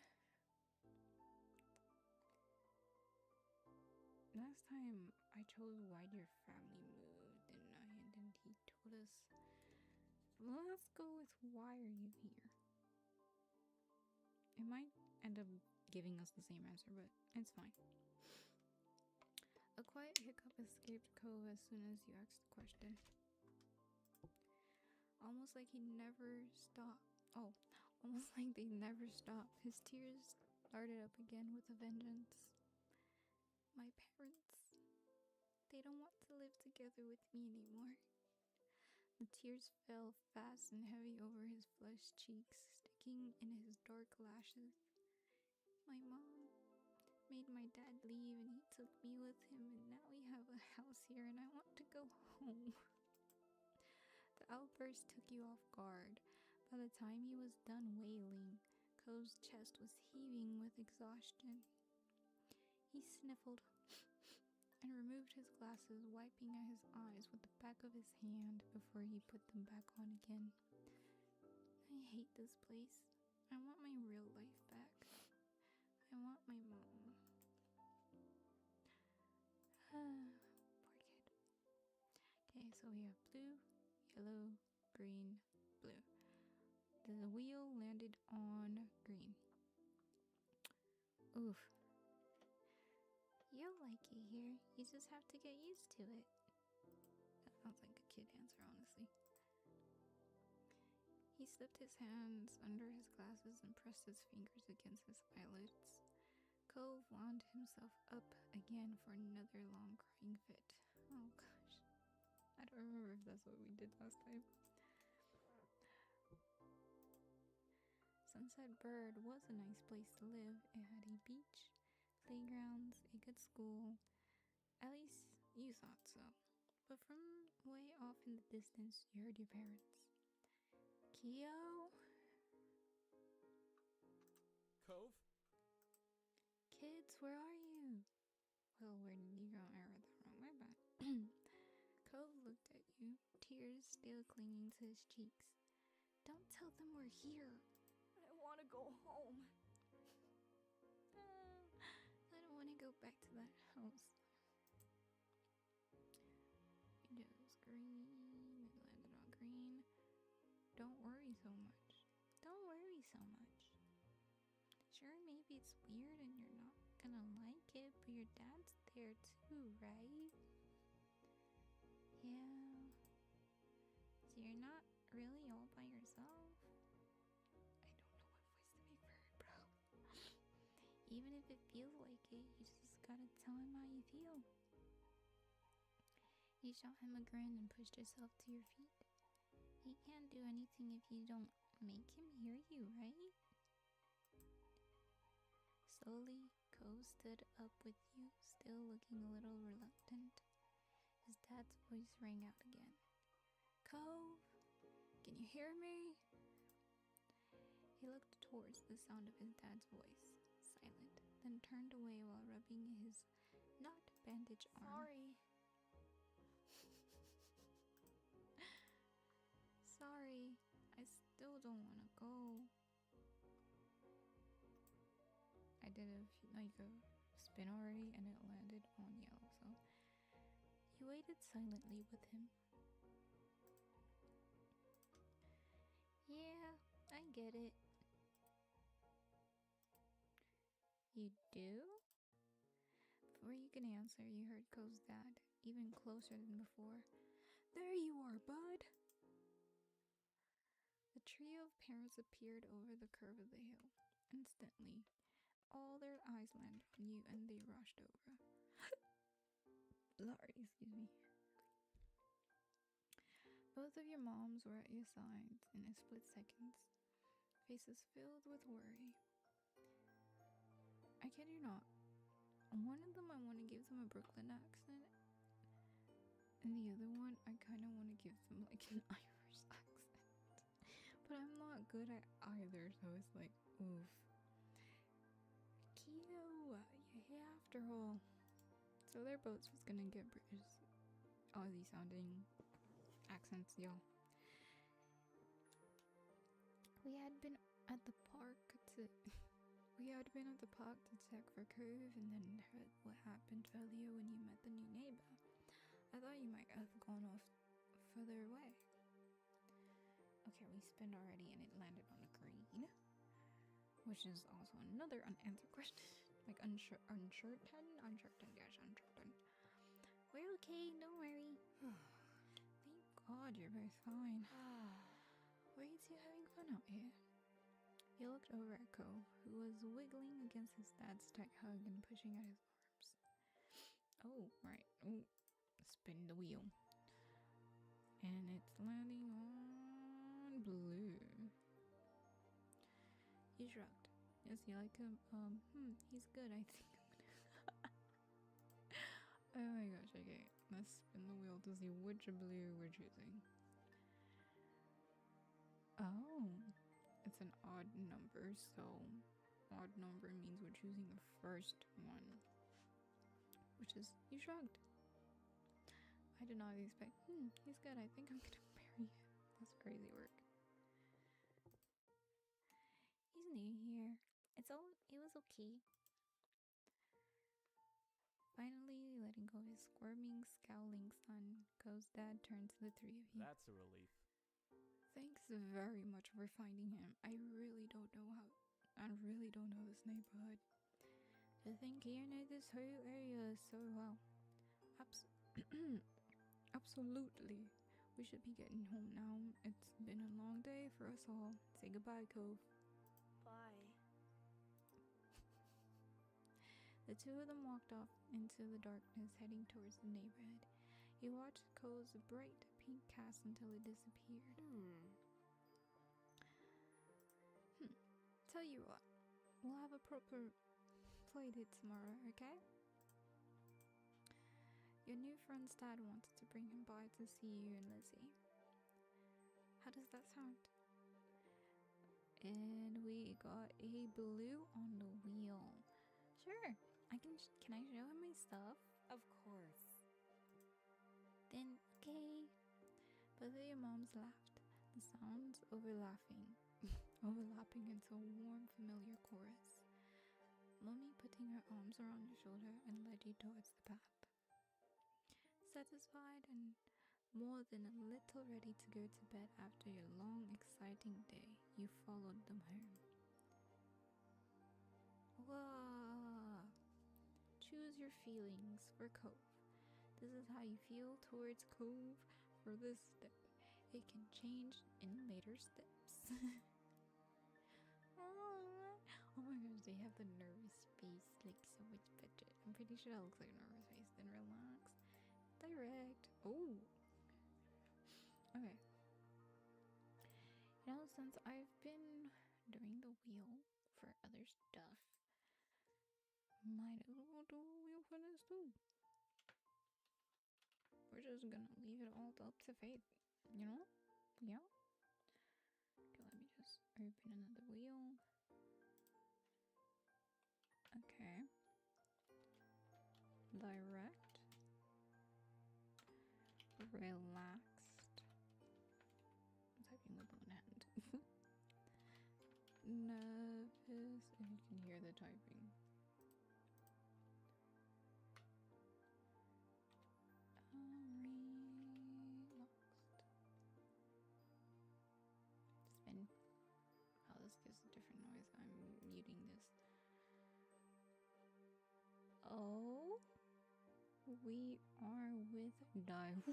last time I chose why'd your family move, didn't I? And then he told us, well, let's go with why are you here? It might end up giving us the same answer, but it's fine. A quiet hiccup escaped Cove as soon as you asked the question. Almost like he never stopped. Oh, almost like they never stopped. His tears started up again with a vengeance. My parents, they don't want to live together with me anymore. The tears fell fast and heavy over his flushed cheeks, sticking in his dark lashes. My mom made my dad leave and he took me with him, and now we have a house here and I want to go home. The outburst took you off guard. By the time he was done wailing, Cove's chest was heaving with exhaustion. He sniffled and removed his glasses, wiping at his eyes with the back of his hand before he put them back on again. I hate this place. I want my real life back. I want my mom. Poor kid. Okay, so we have blue, yellow, green, blue. The wheel landed on green. Oof. You'll like it here. You just have to get used to it. That sounds like a kid answer, honestly. He slipped his hands under his glasses and pressed his fingers against his eyelids. Cove wound himself up again for another long crying fit. Oh gosh. I don't remember if that's what we did last time. Sunset Bird was a nice place to live. It had a beach, playgrounds, a good school. At least you thought so. But from way off in the distance, you heard your parents. Ukiyo? Cove? Kids, where are you? Well, where did you go? I read that wrong. My bad. Cove looked at you, tears still clinging to his cheeks. Don't tell them we're here. I want to go home. I don't want to go back to that house. It was green. It landed on green. Don't worry so much. Don't worry so much. Sure, maybe it's weird and you're not gonna like it, but your dad's there too, right? Yeah. So you're not really all by yourself? I don't know what voice to make for her, bro. Even if it feels like it, you just gotta tell him how you feel. You shot him a grin and pushed yourself to your feet. He can't do anything if you don't make him hear you, right? Slowly, Cove stood up with you, still looking a little reluctant. His dad's voice rang out again. Cove, can you hear me? He looked towards the sound of his dad's voice, silent, then turned away while rubbing his not bandaged arm. Sorry. Sorry, I still don't want to go. I did a spin already and it landed on yellow, so he waited silently with him. Yeah, I get it. You do? Before you can answer, you heard Ko's dad, even closer than before. There you are, bud! The trio of parents appeared over the curve of the hill. Instantly, all their eyes landed on you and they rushed over. Sorry, excuse me. Both of your moms were at your sides in a split second, faces filled with worry. I kid you not. One of them I want to give them a Brooklyn accent, and the other one I kind of want to give them like an Irish accent. But I'm not good at either, so it's like, oof. Ukiyo, you're here after all. So they're both just gonna get British, Aussie sounding accents, y'all. We had been at the park to check for Cove and then heard what happened earlier when you met the new neighbor. I thought you might have gone off further away. Okay, we spent already and it landed on a green, which is also another unanswered question. Like uncertain. Yes, uncertain. We're okay, don't worry. Thank God you're both fine. Were you two having fun out here? He looked over at Ko, who was wiggling against his dad's tight hug and pushing at his arms. Oh, right. Oh, spin the wheel. And it's landing on blue. He shrugged. Yes, you like him? He's good, I think. Oh my gosh, okay. Let's spin the wheel to see which blue we're choosing. Oh, it's an odd number, so odd number means we're choosing the first one, which is, you shrugged. I did not expect, he's good, I think I'm gonna marry him. That's crazy work. He's new here. It was okay. Finally, letting go of his squirming, scowling son, Ko's dad turned to the three of you. That's a relief. Thanks very much for finding him. I really don't know this neighborhood. To think you know this whole area so well. Absolutely. We should be getting home now. It's been a long day for us all. Say goodbye, Cove. Bye. The two of them walked off into the darkness, heading towards the neighborhood. You watched Cole's bright pink cast until it disappeared. Tell you what, we'll have a proper playdate tomorrow, okay? Your new friend's dad wanted to bring him by to see you and Lizzie. How does that sound? And we got a blue on the wheel. Sure, can I show him my stuff? Of course. Then, okay. Both of your moms laughed, the sounds overlapping into a warm, familiar chorus. Mommy putting her arms around your shoulder and led you towards the path. Satisfied and more than a little ready to go to bed after your long, exciting day, you followed them home. Whoa! Choose your feelings for Cove. This is how you feel towards Cove for this step. It can change in later steps. Oh my gosh, they have the nervous face like so much better. I'm pretty sure that looks like a nervous face. Then relax. Direct. Oh. Okay. You know, since I've been doing the wheel for other stuff, Might as well do a wheel for this too. We're just gonna leave it all up to fate, you know? Yeah? Okay, let me just open another wheel. Okay. Direct. Relaxed. I'm typing with one hand. Nervous, if you can hear the typing. Relaxed. Spin. Oh, this gives a different noise. I'm muting this. Oh, we are with Die. I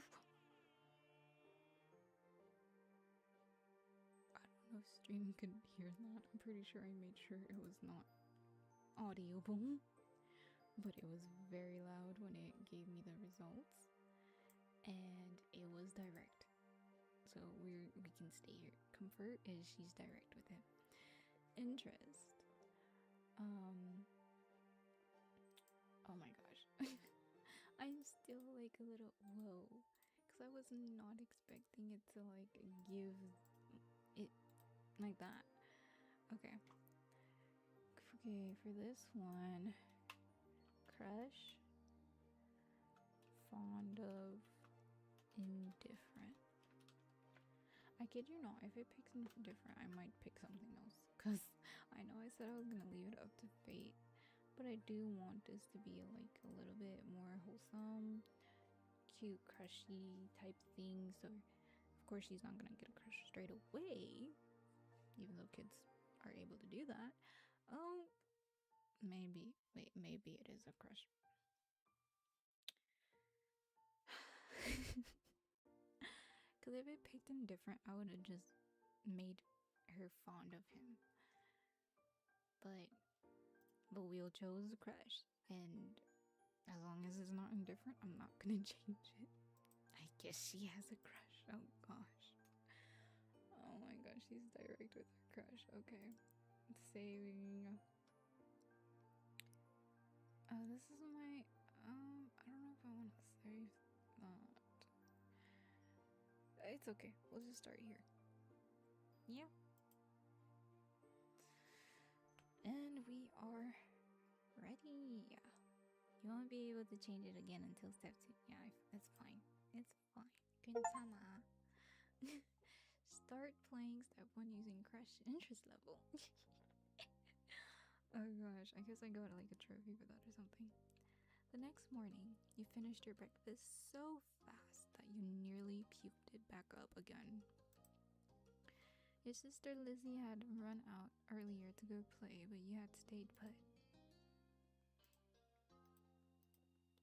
don't know if stream could hear that. I'm pretty sure I made sure it was not audible, but it was very loud when it gave me the results, and it was direct. So we can stay here. Comfort is she's direct with it. Interest. Oh my gosh. I'm still like a little whoa, because I was not expecting it to like give it like that. Okay. Okay, for this one, crush, fond of, indifferent. I kid you not, if it picks indifferent, I might pick something else, because I know I said I was gonna leave it up to fate, but I do want this to be like a little bit more wholesome, cute, crushy type thing. So of course she's not gonna get a crush straight away, even though kids are able to do that. Oh, maybe. Wait, maybe it is a crush. Because if it picked indifferent, I would have just made her fond of him. But the wheel chose a crush, and as long as it's not indifferent, I'm not gonna change it. I guess she has a crush. Oh gosh. Oh my gosh, she's direct with her crush. Okay. Saving. This is my I don't know if I want to save that. It's okay. We'll just start here. Yeah. And we are ready. You won't be able to change it again until step 2. Yeah, that's fine. It's fine. 괜찮아. Start playing step 1 using crush interest level. Oh gosh, I guess I got like a trophy for that or something. The next morning, you finished your breakfast so fast that you nearly puked it back up again. Your sister Lizzie had run out earlier to go play, but you had stayed put.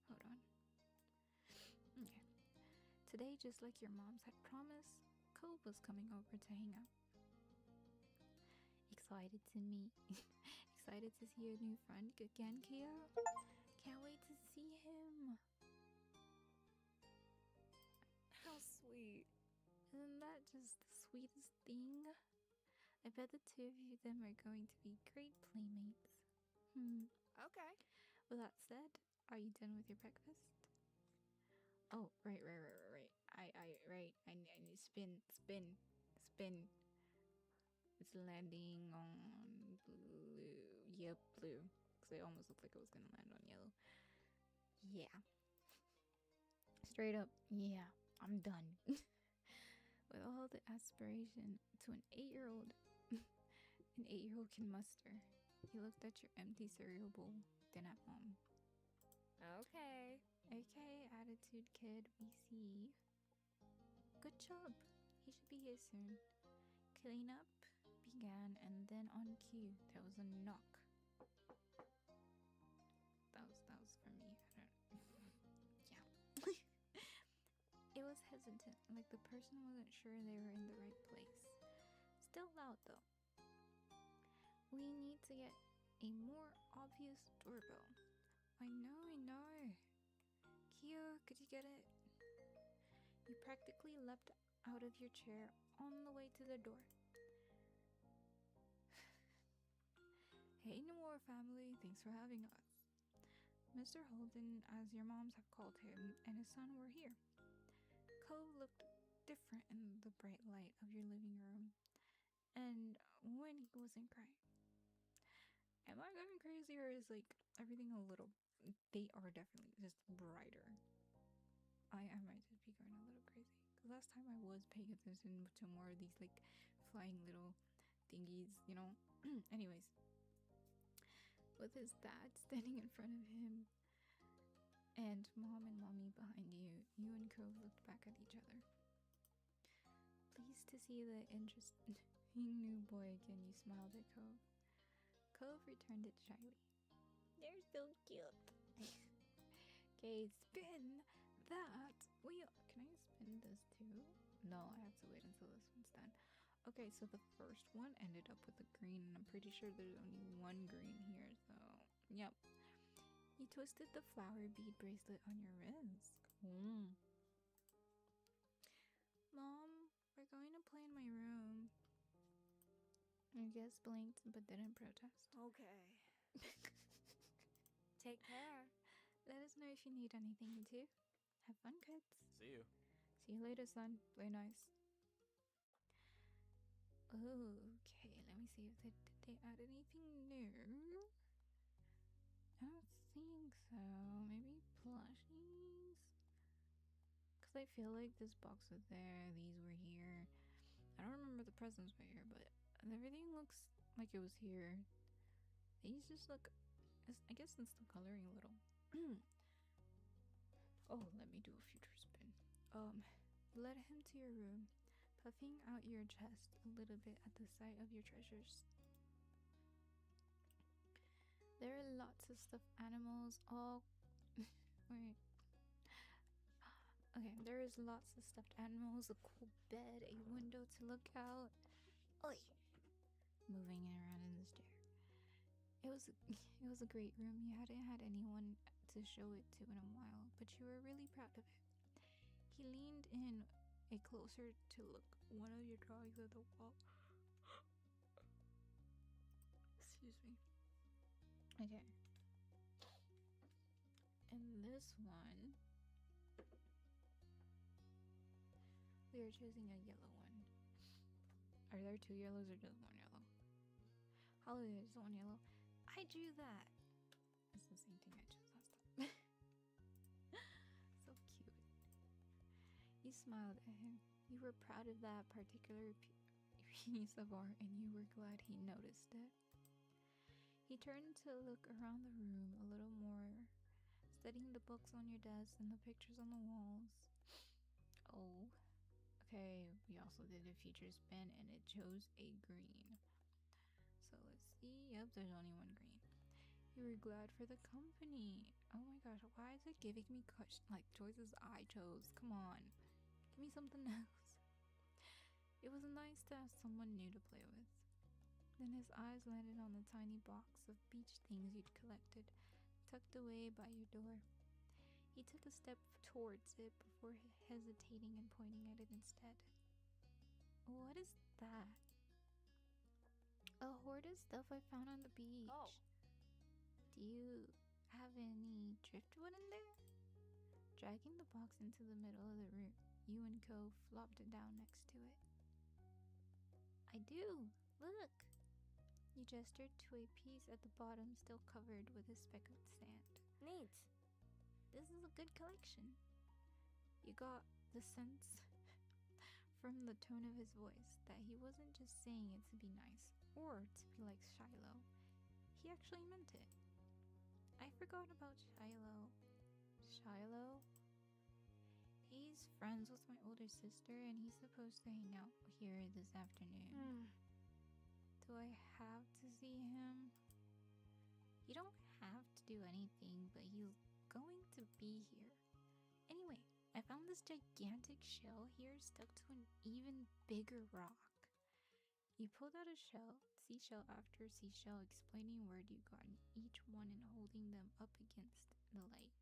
Hold on. Okay. Today, just like your moms had promised, Cove was coming over to hang out. Excited to meet. Excited to see your new friend again, Kia? Can't wait to see him. How sweet. Isn't that just the sweetest thing? I bet the two of them are going to be great playmates. Okay. With that said, are you done with your breakfast? Oh, right. I need spin. It's landing on blue. Yep, blue. Because it almost looked like it was gonna land on yellow. Yeah. Straight up, yeah, I'm done. With all the aspiration to an 8-year-old an 8-year-old can muster, you looked at your empty cereal bowl, then at mom. Okay. Okay, attitude kid, we see. Good job. He should be here soon. Clean up began, and then on cue, there was a knock. That was for me. I don't. Yeah. It was hesitant, like the person wasn't sure they were in the right place. Still loud though. We need to get a more obvious doorbell. I know. Kiyo, could you get it? You practically leapt out of your chair on the way to the door. Hey, Noir family, thanks for having us. Mr. Holden, as your moms have called him, and his son were here. Cove looked different in the bright light of your living room, and when he wasn't crying. Am I going crazy, or is like everything a little? They are definitely just brighter. I might just be going a little crazy because last time I was paying attention to more of these like flying little thingies, you know. Anyways, with his dad standing in front of him and mom and mommy behind you, you and Cove looked back at each other. Pleased to see the interesting new boy again, you smiled at Cove. Cove returned it shyly. They're so cute. Okay, spin that wheel. Can I spin this too? No, I have to wait until this one's done. Okay, so the first one ended up with a green, and I'm pretty sure there's only one green here, so yep. You twisted the flower bead bracelet on your wrist. Mom, we're going to play in my room. I guess blinked but didn't protest. Okay. Take care. Let us know if you need anything too. Have fun, kids. See you. See you later, son. Play nice. Okay, let me see if did they add anything new. I don't think so. Maybe plushies? Because I feel like this box was there, these were here. I don't remember the presents were here, but everything looks like it was here. These just look, I guess it's the coloring a little. Oh, let me do a future spin. Led him to your room, puffing out your chest a little bit at the sight of your treasures. There are lots of stuffed animals, all wait. Okay, there is lots of stuffed animals, a cool bed, a window to look out. Oi! Moving around in this chair. It was a great room. You hadn't had anyone to show it to in a while, but you were really proud of it. He leaned in a closer to look one of your drawings at the wall. Excuse me. Okay. And this one, we are choosing a yellow one. Are there two yellows or just one yellow? Hallelujah, just one yellow. I drew that. It's the same thing I chose last time. So cute. You smiled at him. You were proud of that particular piece of art, and you were glad he noticed it. He turned to look around the room a little more, studying the books on your desk and the pictures on the walls. Oh, okay, we also did a future spin, and it chose a green. So let's see. Yep, there's only one green. You were glad for the company. Oh my gosh, why is it giving me choices I chose? Come on, give me something else. It was nice to have someone new to play with. Then his eyes landed on the tiny box of beach things you'd collected, tucked away by your door. He took a step towards it before hesitating and pointing at it instead. What is that? A hoard of stuff I found on the beach. Oh. Do you have any driftwood in there? Dragging the box into the middle of the room, you and Co flopped it down next to it. I do. Look. You gestured to a piece at the bottom still covered with a speck of sand. Neat. This is a good collection. You got the sense from the tone of his voice that he wasn't just saying it to be nice or to be like Shiloh. He actually meant it. I forgot about Shiloh. Shiloh? He's friends with my older sister, and he's supposed to hang out here this afternoon. Do I have to see him? You don't have to do anything, but he's going to be here. Anyway, I found this gigantic shell here stuck to an even bigger rock. You pulled out a seashell after seashell, explaining where you'd gotten each one and holding them up against the light.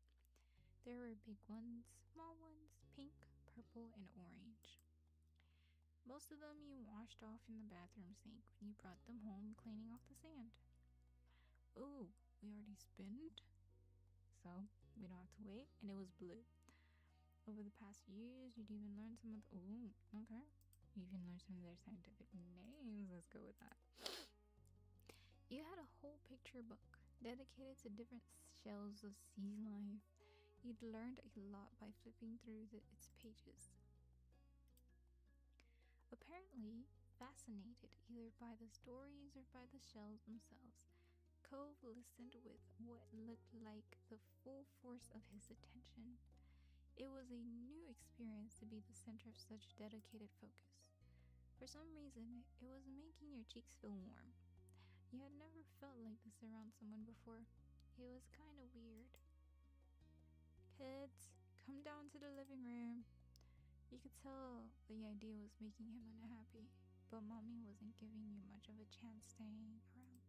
There were big ones, small ones, pink, purple, and orange. Most of them you washed off in the bathroom sink when you brought them home, cleaning off the sand. Ooh, we already spinned? so we don't have to wait. And it was blue. Over the past years, you'd even learn some of the... Ooh, okay. You even learned some of their scientific names. Let's go with that. You had a whole picture book dedicated to different shells of sea life. You'd learned a lot by flipping through its pages. Apparently fascinated either by the stories or by the shells themselves, Cove listened with what looked like the full force of his attention. It was a new experience to be the center of such dedicated focus. For some reason, it was making your cheeks feel warm. You had never felt like this around someone before. It was kind of weird. Kids, come down to the living room. You could tell the idea was making him unhappy, but Mommy wasn't giving you much of a chance staying around.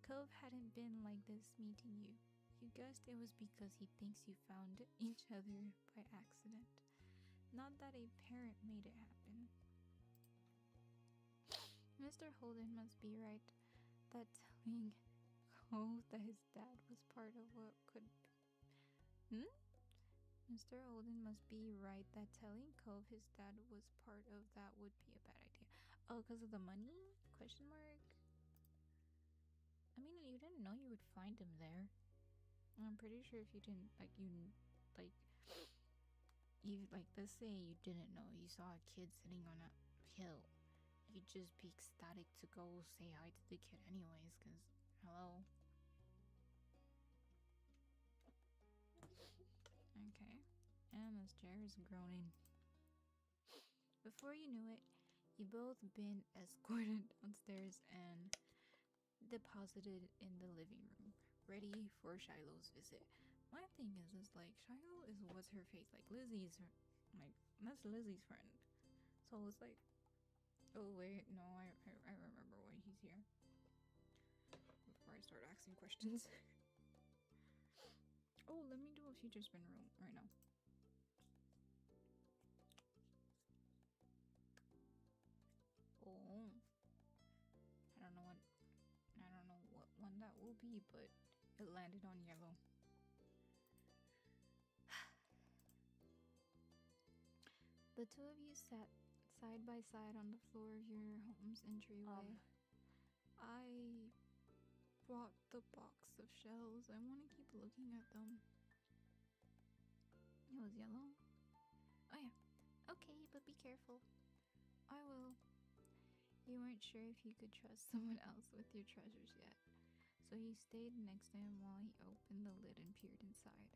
Cove hadn't been like this meeting you. You guessed it was because he thinks you found each other by accident. Not that a parent made it happen. Mr. Holden must be right that telling Cove that his dad was part of what could be. Mr. Holden must be right that telling Cove his dad was part of that would be a bad idea. Oh, because of the money? Question mark? I mean, you didn't know you would find him there. I'm pretty sure if you didn't, let's say you didn't know, you saw a kid sitting on a hill, you'd just be ecstatic to go say hi to the kid anyways, because, hello. Okay, and this chair is groaning. Before you knew it, you both been escorted downstairs and deposited in the living room, ready for Shiloh's visit. My thing is like, Shiloh is what's her face, like Lizzie's, like, that's Lizzie's friend. So it's like, oh wait, no, I remember why he's here. Before I start asking questions. Oh, let me do a future spin room right now. Oh, I don't know what one that will be, but it landed on yellow. The two of you sat side by side on the floor of your home's entryway. I brought the box of shells. I want to keep looking at them. It was yellow? Oh yeah. Okay, but be careful. I will. You weren't sure if you could trust someone else with your treasures yet, so you stayed next to him while he opened the lid and peered inside.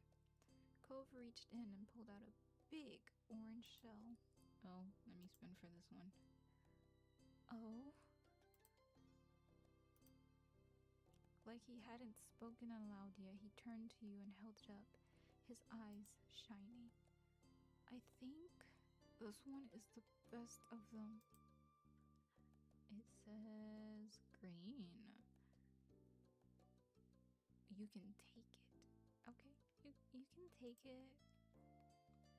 Cove reached in and pulled out a big orange shell. Oh, let me spin for this one. Oh. Like he hadn't spoken aloud yet, he turned to you and held it up, his eyes shining. I think this one is the best of them. It says green. You can take it. Okay, you can take it.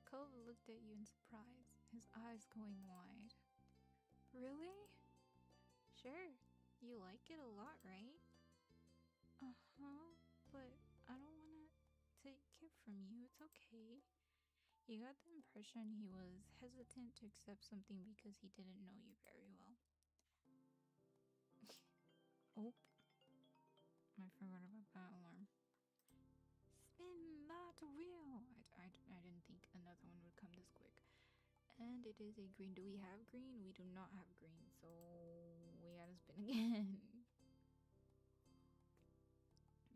Cove looked at you in surprise, his eyes going wide. Really? Sure, you like it a lot, right? Uh-huh, but I don't want to take it from you. It's okay. You got the impression he was hesitant to accept something because he didn't know you very well. Oh, I forgot about that alarm. Spin that wheel! I didn't think another one would come this quick. And it is a green. Do we have green? We do not have green, so we gotta spin again.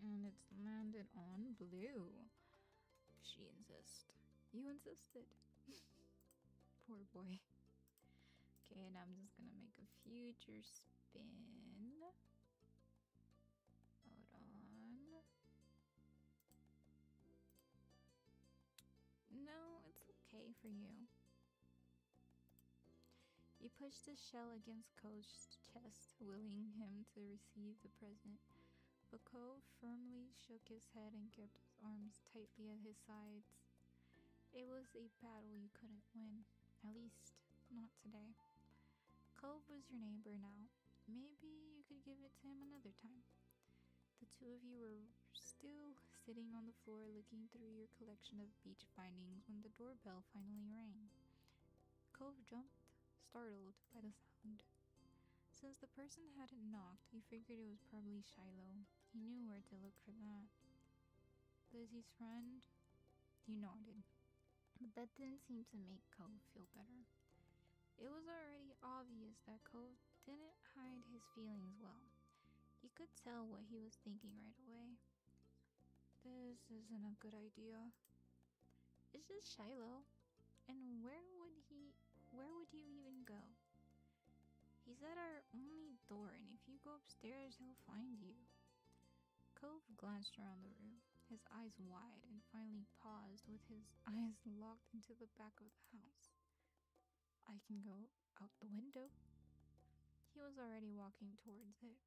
And it's landed on blue. She insists. You insisted. Poor boy. Okay, and I'm just gonna make a future spin. Hold on. No, it's okay for you. You pushed the shell against Cove's chest, willing him to receive the present. But Cove firmly shook his head and kept his arms tightly at his sides. It was a battle you couldn't win. At least, not today. Cove was your neighbor now. Maybe you could give it to him another time. The two of you were still sitting on the floor looking through your collection of beach findings when the doorbell finally rang. Cove jumped, startled by the sound. Since the person hadn't knocked, he figured it was probably Shiloh. He knew where to look for that. Lizzie's friend? You nodded. But that didn't seem to make Cove feel better. It was already obvious that Cove didn't hide his feelings well. You could tell what he was thinking right away. This isn't a good idea. It's just Shiloh. And where would you even go? He's at our only door, and if you go upstairs, he'll find you. Cove glanced around the room, his eyes wide, and finally paused with his eyes locked into the back of the house. I can go out the window. He was already walking towards it.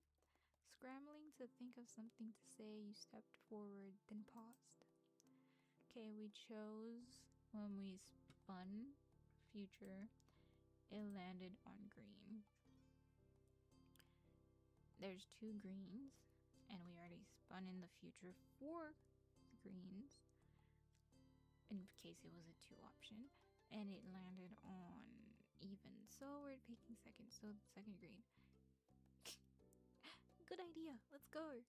Scrambling to think of something to say, you stepped forward, then paused. Okay, we chose when we spun future, it landed on green. There's 2 greens, and we already spun in the future 4 greens, in case it was a 2 option, and it landed on even. So we're picking second, so the second green. Good idea, let's go.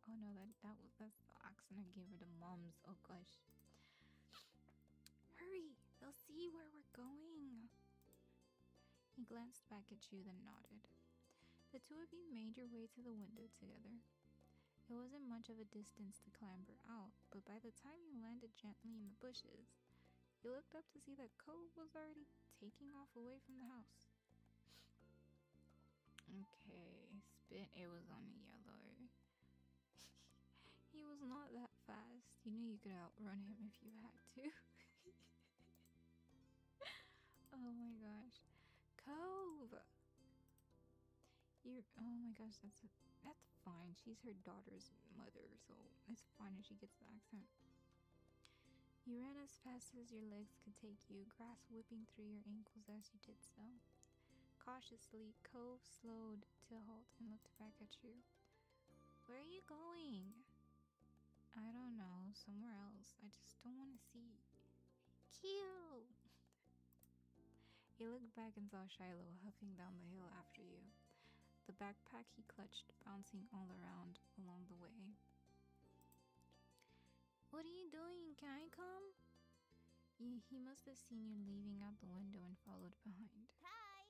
Oh no, that's the accent I gave her, the mom's. Oh gosh. Hurry, they'll see where we're going. He glanced back at you, then nodded. The 2 of you made your way to the window together. It wasn't much of a distance to clamber out, but by the time you landed gently in the bushes, you looked up to see that Cove was already taking off away from the house. Okay, spin. It was on yellow. He was not that fast. You knew you could outrun him if you had to. Oh my gosh. Cove! Oh my gosh, that's fine. She's her daughter's mother, so it's fine if she gets the accent. You ran as fast as your legs could take you, grass whipping through your ankles as you did so. Cautiously, Cove slowed to a halt and looked back at you. Where are you going? I don't know, somewhere else. I just don't want to see. Ukiyo! You looked back and saw Shiloh huffing down the hill after you. The backpack he clutched bouncing all around along the way. What are you doing? Can I come? He must have seen you leaving out the window and followed behind. Hi!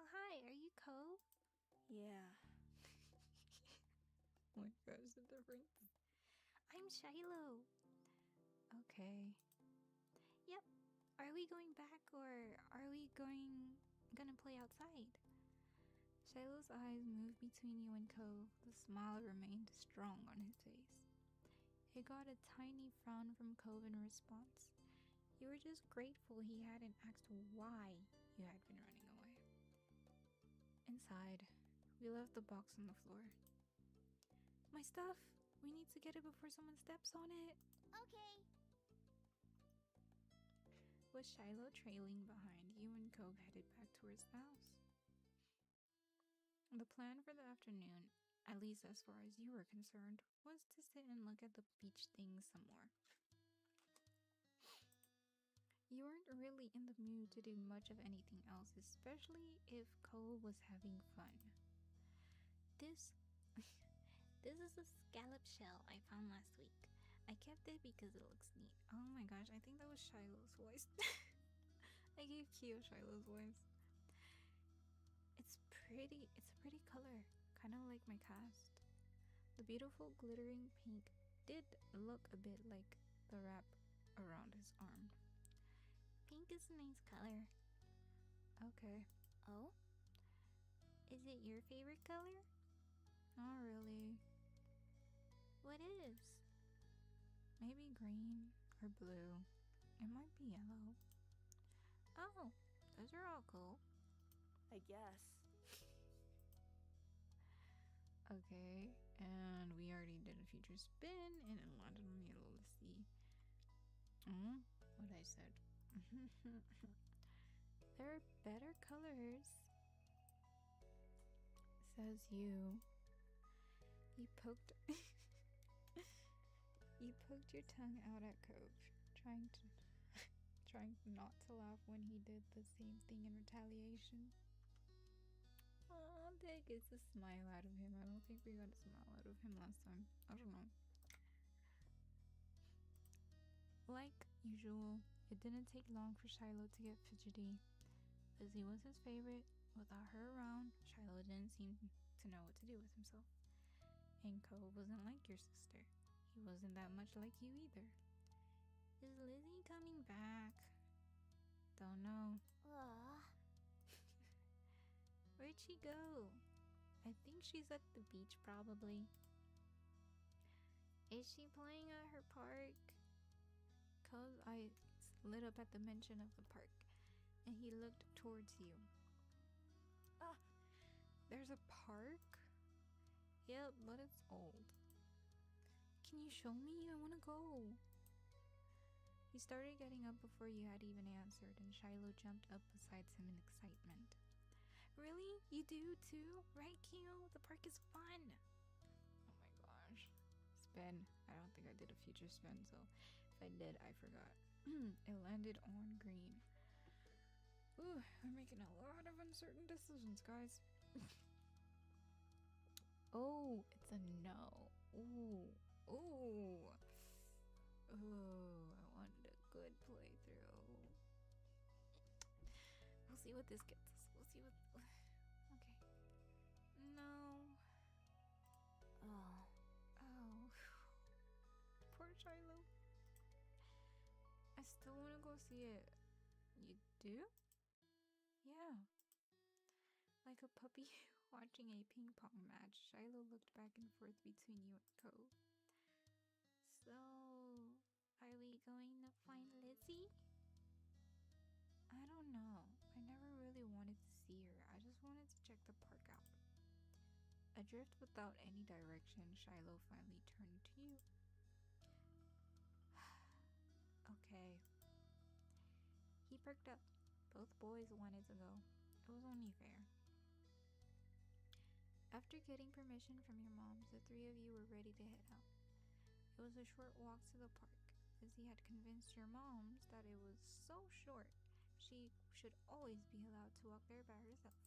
Oh, hi, are you Cove? Yeah. Oh my gosh, the difference. I'm Shiloh. Okay. Yep. Are we going back or are we gonna play outside? Shiloh's eyes moved between you and Cove. The smile remained strong on his face. It got a tiny frown from Cove in response. You were just grateful he hadn't asked why you had been running away. Inside, we left the box on the floor. My stuff! We need to get it before someone steps on it! Okay. With Shiloh trailing behind, you and Cove headed back towards the house. The plan for the afternoon, at least as far as you were concerned, was to sit and look at the beach things some more. You weren't really in the mood to do much of anything else, especially if Cole was having fun. This is a scallop shell I found last week. I kept it because it looks neat. Oh my gosh, I think that was Shiloh's voice. I gave Kyo Shiloh's voice. It's a pretty color, kind of like my cast. The beautiful glittering pink did look a bit like the wrap around his arm. Pink is a nice color. Okay. Oh? Is it your favorite color? Not really. What is? Maybe green or blue. It might be yellow. Oh, those are all cool. I guess. Okay, and we already did a future spin and it landed on yellow. Let's see. What I said. There are better colors. Says you. He poked You poked your tongue out at Cove, trying not to laugh when he did the same thing in retaliation. Oh, that gets a smile out of him. I don't think we got a smile out of him last time. I don't know. Like usual, it didn't take long for Shiloh to get fidgety. Lizzie was his favorite. Without her around, Shiloh didn't seem to know what to do with himself. And Cole wasn't like your sister. He wasn't that much like you either. Is Lizzie coming back? Don't know. Where'd she go? I think she's at the beach probably. Is she playing at her park? Cole's eyes lit up at the mention of the park, and he looked towards you. There's a park? Yep, but it's old. Can you show me? I wanna go. He started getting up before you had even answered, and Shiloh jumped up beside him in excitement. Really? You do too? Right, Keo? The park is fun. Oh my gosh. Spin. I don't think I did a future spin, so if I did, I forgot. It landed on green. Ooh, I'm making a lot of uncertain decisions, guys. Oh, it's a no. Ooh. Ooh. Ooh, I wanted a good playthrough. We'll see what this gets us. We'll see what... Okay. No. Oh. Poor Shiloh. I still want to go see it. You do? Yeah. Like a puppy watching a ping pong match, Shiloh looked back and forth between you and Cove. So, are we going to find Lizzie? I don't know. I never really wanted to see her. I just wanted to check the park out. Adrift without any direction, Shiloh finally turned to you. Okay. He perked up. Both boys wanted to go. It was only fair. After getting permission from your moms, the three of you were ready to head out. It was a short walk to the park, as he had convinced your moms that it was so short she should always be allowed to walk there by herself.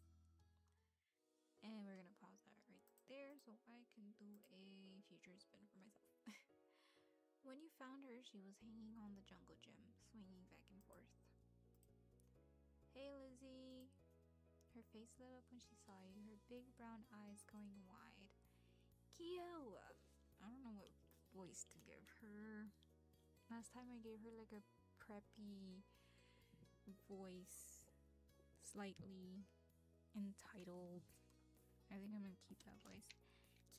And we're gonna pause that right there so I can do a future spin for myself. When you found her, she was hanging on the jungle gym, swinging back and forth. Hey, Lizzie. Her face lit up when she saw you, her big brown eyes going wide. Ukiyo! I don't know what voice to give her. Last time I gave her like a preppy voice, slightly entitled. I think I'm gonna keep that voice.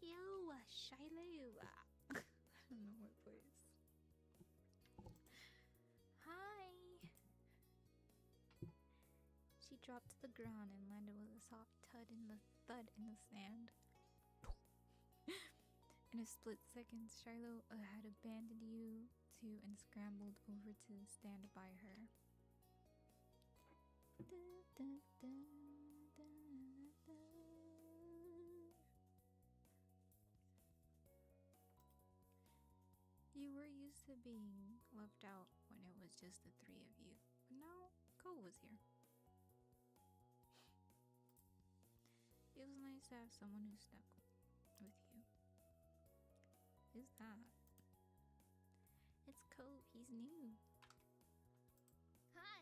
Ukiyo! Shiloh! I don't know what voice. Hi! She dropped to the ground and landed with a soft thud in the sand. In a split second, Shiloh had abandoned you two and scrambled over to stand by her. You were used to being left out when it was just the three of you, but now Cole was here. It was nice to have someone who stuck with you. Who's that? It's Cove, he's new. Hi.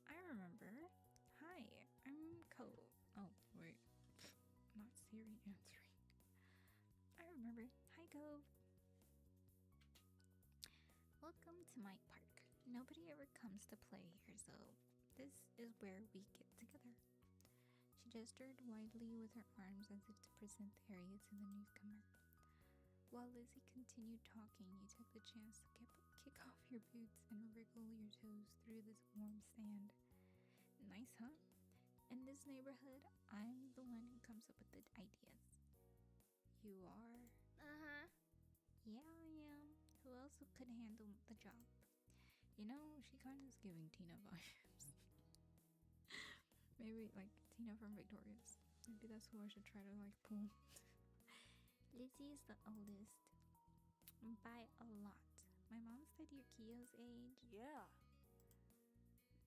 I remember. Hi, I'm Cove. Oh, wait. Not Siri answering. I remember. Hi, Cove. Welcome to my park. Nobody ever comes to play here, so this is where we get together. She gestured widely with her arms as if to present the area to the newcomer. While Lizzie continued talking, you took the chance to kick off your boots and wriggle your toes through this warm sand. Nice, huh? In this neighborhood, I'm the one who comes up with the ideas. You are? Uh-huh. Yeah, I am. Who else could handle the job? You know, she kind of is giving Tina vibes. Maybe like Tina from Victorious. Maybe that's who I should try to like pull. Lizzie is the oldest. By a lot. My mom said Ukiyo's age. Yeah.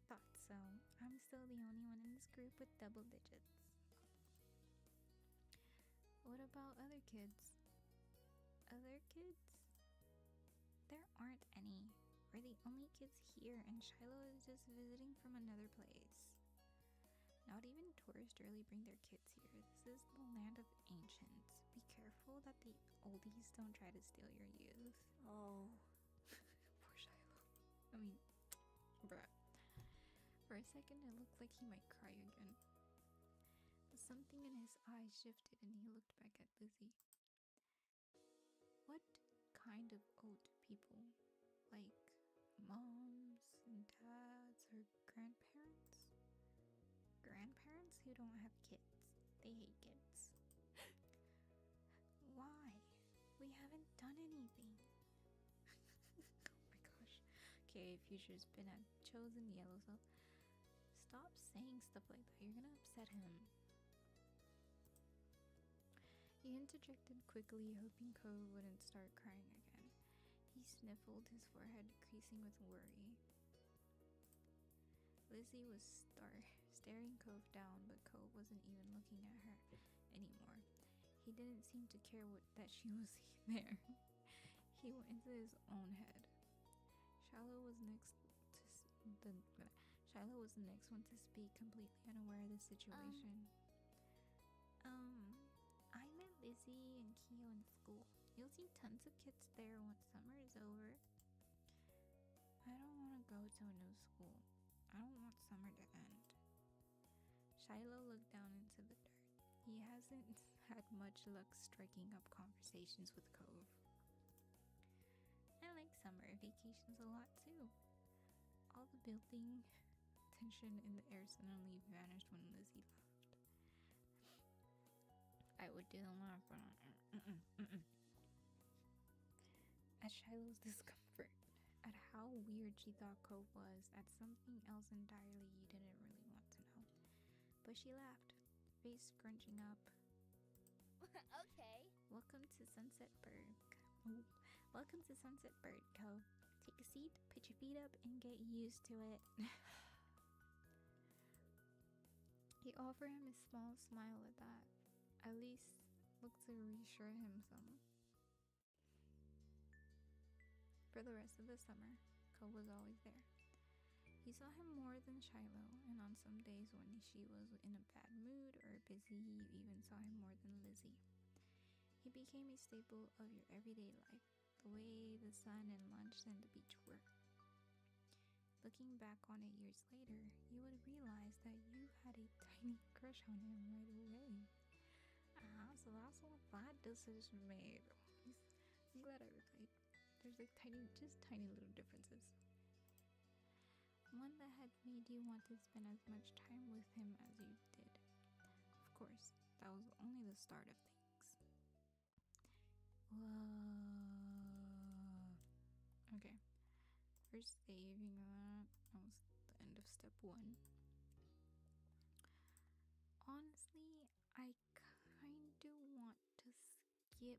Thought so. I'm still the only one in this group with double digits. What about other kids? Other kids? There aren't any. We're the only kids here, and Shiloh is just visiting from another place. Not even tourists really bring their kids here. This is the land of ancients. Be careful that the oldies don't try to steal your youth. Oh. Poor Shiloh. I mean, bruh. For a second, it looked like he might cry again. Something in his eyes shifted and he looked back at Lizzie. What kind of old people? Like moms and dads or grandparents? Grandparents who don't have kids. They hate kids. Why? We haven't done anything. Oh my gosh. Okay, Future's been at Chosen Yellow, so stop saying stuff like that. You're gonna upset him. He interjected quickly, hoping Cove wouldn't start crying again. He sniffled, his forehead creasing with worry. Lizzie was staring Cove down, but Cove wasn't even looking at her anymore. He didn't seem to care that she was there. He went into his own head. Shiloh was the next one to speak, completely unaware of the situation. I met Lizzie and Kiyo in school. You'll see tons of kids there once summer is over. I don't want to go to a new school. I don't want summer to end. Shiloh looked down into the dirt. He hasn't had much luck striking up conversations with Cove. I like summer vacations a lot too. All the building tension in the air suddenly vanished when Lizzie left. I would do the laugh, but at Shiloh's discomfort, at how weird she thought Cove was, at something else entirely you didn't really want to know. But she laughed, face scrunching up. Okay. Welcome to Sunset Bird. Oh, welcome to Sunset Bird Cove. Take a seat, put your feet up, and get used to it. He offered him a small smile at that. At least looked to reassure him some. For the rest of the summer, Cove was always there. He saw him more than Shiloh, and on some days when she was in a bad mood or busy, you even saw him more than Lizzie. He became a staple of your everyday life, the way the sun and lunch and the beach were. Looking back on it years later, you would realize that you had a tiny crush on him right away. So that's what that decision made. I'm glad I replayed. There's like tiny little differences. One that had made you want to spend as much time with him as you did. Of course, that was only the start of things. Whoa. Okay. First saving that. That was the end of step 1. Honestly, I kind of want to skip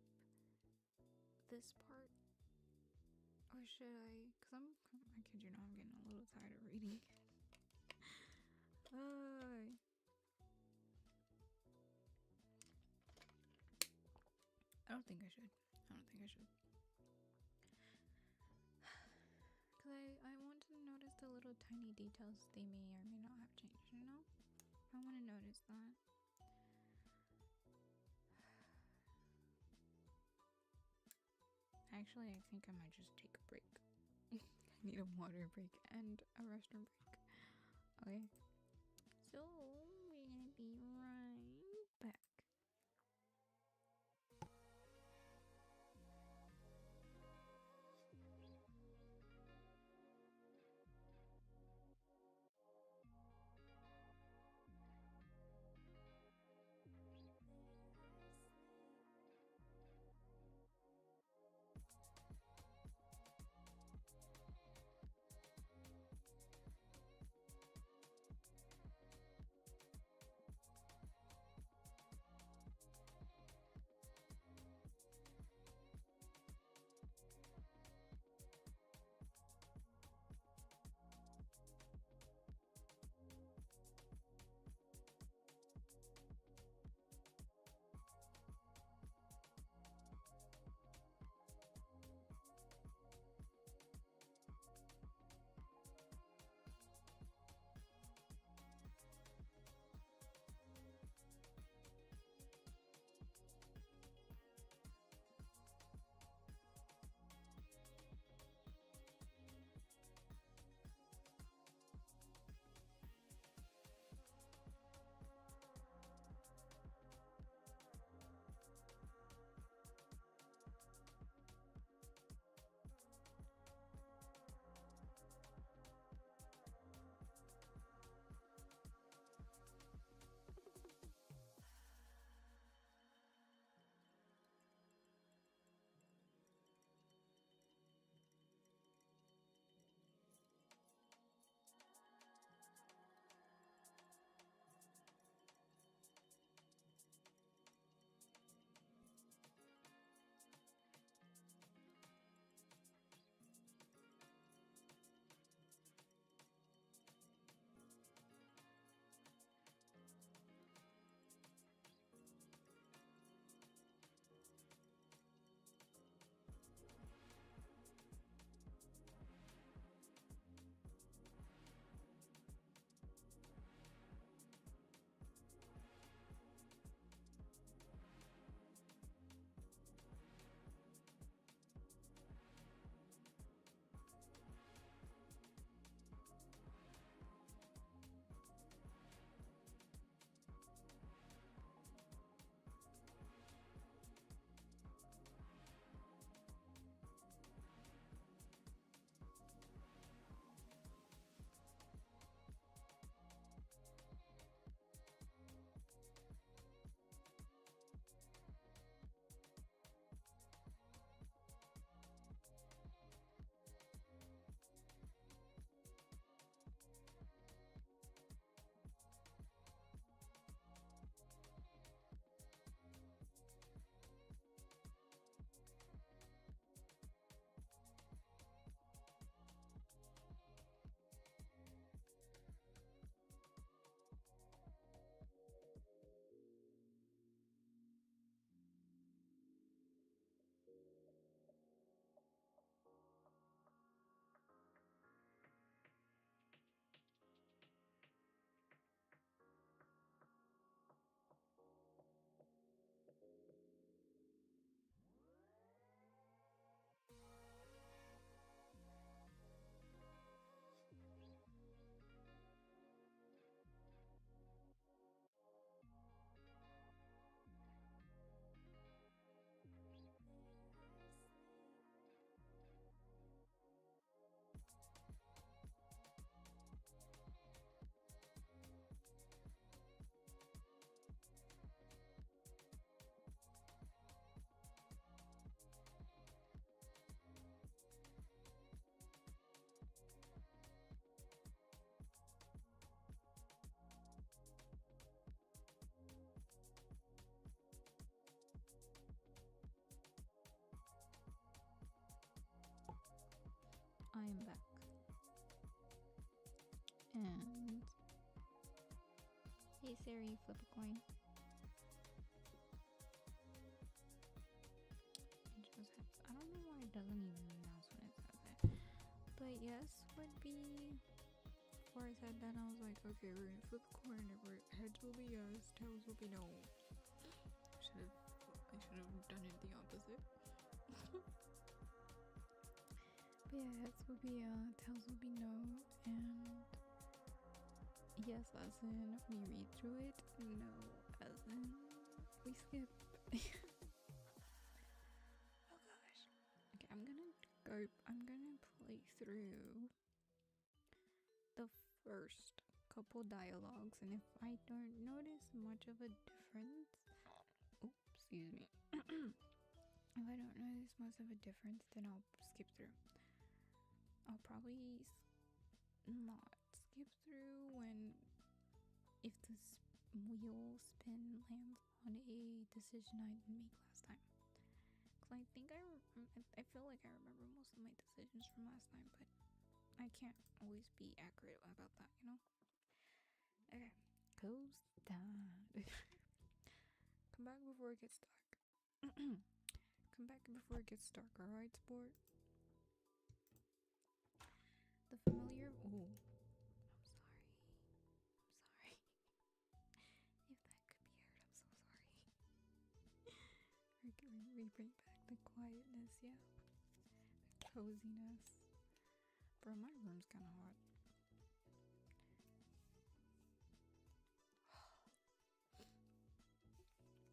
this part. Or should I? Because I kid you not, I'm getting a little tired of reading. I don't think I should. Because I want to notice the little tiny details they may or may not have changed, you know? I want to notice that. Actually, I think I might just take a break. I need a water break and a restroom break. Okay. So, we're gonna be right back. Siri, flip a coin. It just has, I don't know why it doesn't even announce when it says it. But yes would be. Before I said that, I was like, okay, we're gonna flip a coin. Heads will be yes, tails will be no. I should have done it the opposite. But yeah, heads will be tails will be no, and yes as in we read through it, no as in we skip. Oh gosh. Okay, I'm gonna play through the first couple dialogues, and if I don't notice much of a difference, excuse me. If I don't notice much of a difference, then I'll skip through. I'll probably not skip through when if the wheel spin lands on a decision I didn't make last time. Cause I think I feel like I remember most of my decisions from last time, but I can't always be accurate about that, you know? Okay. Goes down. Come back before it gets dark. Come back before it gets dark, alright, sport? The familiar. Oh, I'm sorry. If that could be heard, I'm so sorry. We bring back the quietness, yeah. The coziness. Bro, my room's kind of hot.